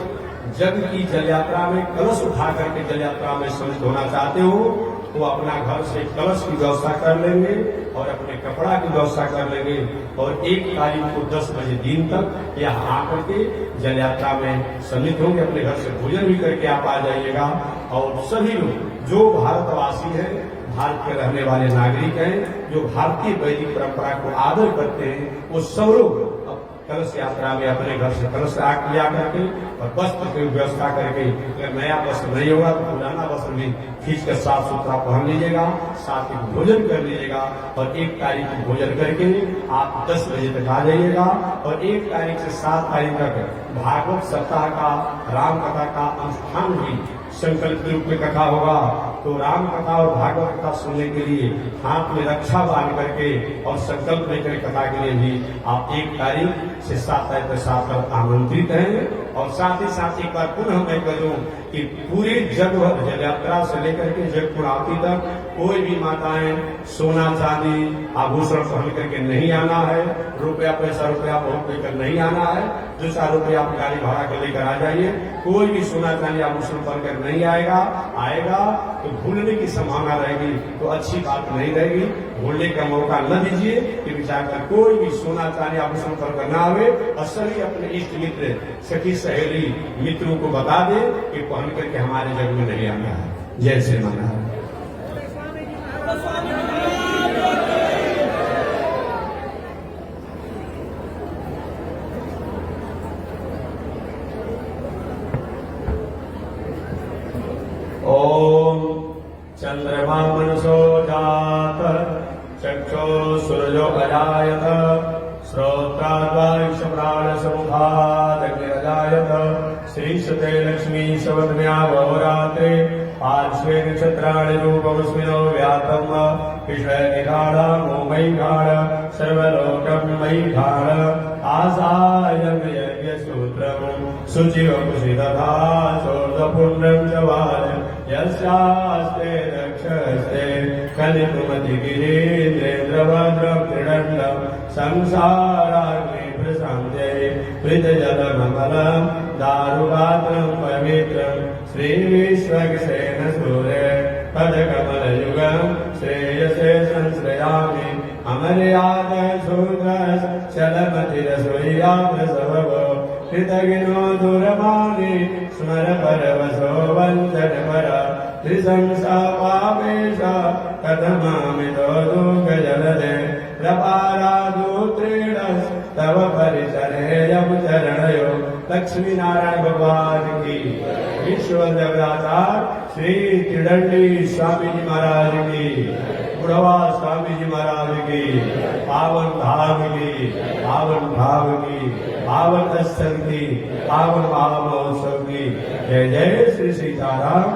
जग की जल यात्रा में कलश उठा करके जल यात्रा में सम्मिलित होना चाहते हो, वो अपना घर से कलश की व्यवस्था कर लेंगे और अपने कपड़ा की व्यवस्था कर लेंगे, और 1 तारीख को 10 बजे दिन तक यहाँ आकर के जल यात्रा में सम्मिलित होंगे। अपने घर से भोजन भी करके आप आ जाइएगा। और सभी लोग जो भारतवासी हैं, भारत के रहने वाले नागरिक हैं, जो भारतीय वैदिक परंपरा को आदर करते हैं, वो सब लोग कलश यात्रा में अपने घर से कलश लिया करके और वस्त्र की व्यवस्था करके, अगर नया वस्त्र नहीं होगा तो पुराना वस्त्र भी खींच कर साफ सुथरा पहन लीजिएगा। साथ ही भोजन कर लीजिएगा, और 1 तारीख को भोजन करके आप 10 बजे तक आ जाइएगा। और 1 तारीख से 7 तारीख तक भागवत सप्ताह का, राम कथा का अनुष्ठान भी संकल्प रूप में कथा होगा। तो राम कथा और भागवत कथा सुनने के लिए हाथ में रक्षा बांध करके और संकल्प लेकर कथा के लिए भी आप 1 तारीख से 7 तारीख तक साथ आमंत्रित हैं। और साथ ही साथ एक बार पुनः मैं कह दूं कि पूरे जग जल यात्रा से लेकर के जग पूर्णाहुति तक कोई भी माताएं सोना चांदी आभूषण पहन करके नहीं आना है। रुपया पैसा बहुत लेकर नहीं आना है। 2-4 रुपये आप गाड़ी भाड़ा कर लेकर आ जाइए। कोई भी सोना चांदी आभूषण पहनकर नहीं आएगा तो भूलने की संभावना रहेगी, तो अच्छी बात नहीं रहेगी। भूलने का मौका न दीजिए कि विचार कोई भी सोना चांदी आभूषण पहनकर न आवे, और सभी अपने इष्ट मित्र, सखी सहेली मित्रों को बता दे कि पहन करके हमारे जग में नहीं आना है। जय श्री नारायण। ओम चंद्रमा मनसो जात चक्षो सूर्यो अजायत श्रोत्राद्वायुष प्राण समुखादग्निरजायत श्रीशते लक्ष्मी शवद्म्या बहुरात्रे पार्श्वे नक्षत्राणि रूपमस्मिनो व्यातम् कृष्ण निघाड़ मोमयी घाड़ सर्वलोकं मयि घाड़ आसायं यज्ञसूत्रम् शुचिवपुषितथा शोधपुण्यं च वाजम् यस्यास्ते दक्षस्ते कलितुमति गिरीन्द्रेन्द्रभद्रं त्रिदण्डं संसाराग्नि प्रशान्ते पृथजलममलं दारुपात्रं पवित्रं श्रीविश्वक्सेन सूर्ये पदकमलयुगं श्रेयसे संश्रयामि अमर्याद शूद्रस् चलमतिरसोय्यामसवव कृतघ्नो दूरमानि स्मर परवशो वञ्चन पर त्रिशंसा पापेश कथमामितो दुःखजलदे प्रपारादूत्रीणस् तव परिचरेयं चरणयो। लक्ष्मी नारायण भगवान की, विश्व जगदाचार्य श्री त्रिदंडी स्वामी जी महाराज की, बुढ़वा स्वामी जी महाराज की, पावन धाम की, पावन भाव की, पावन स्थल की, पावन महामहोत्सव की। जय जय श्री सीताराम।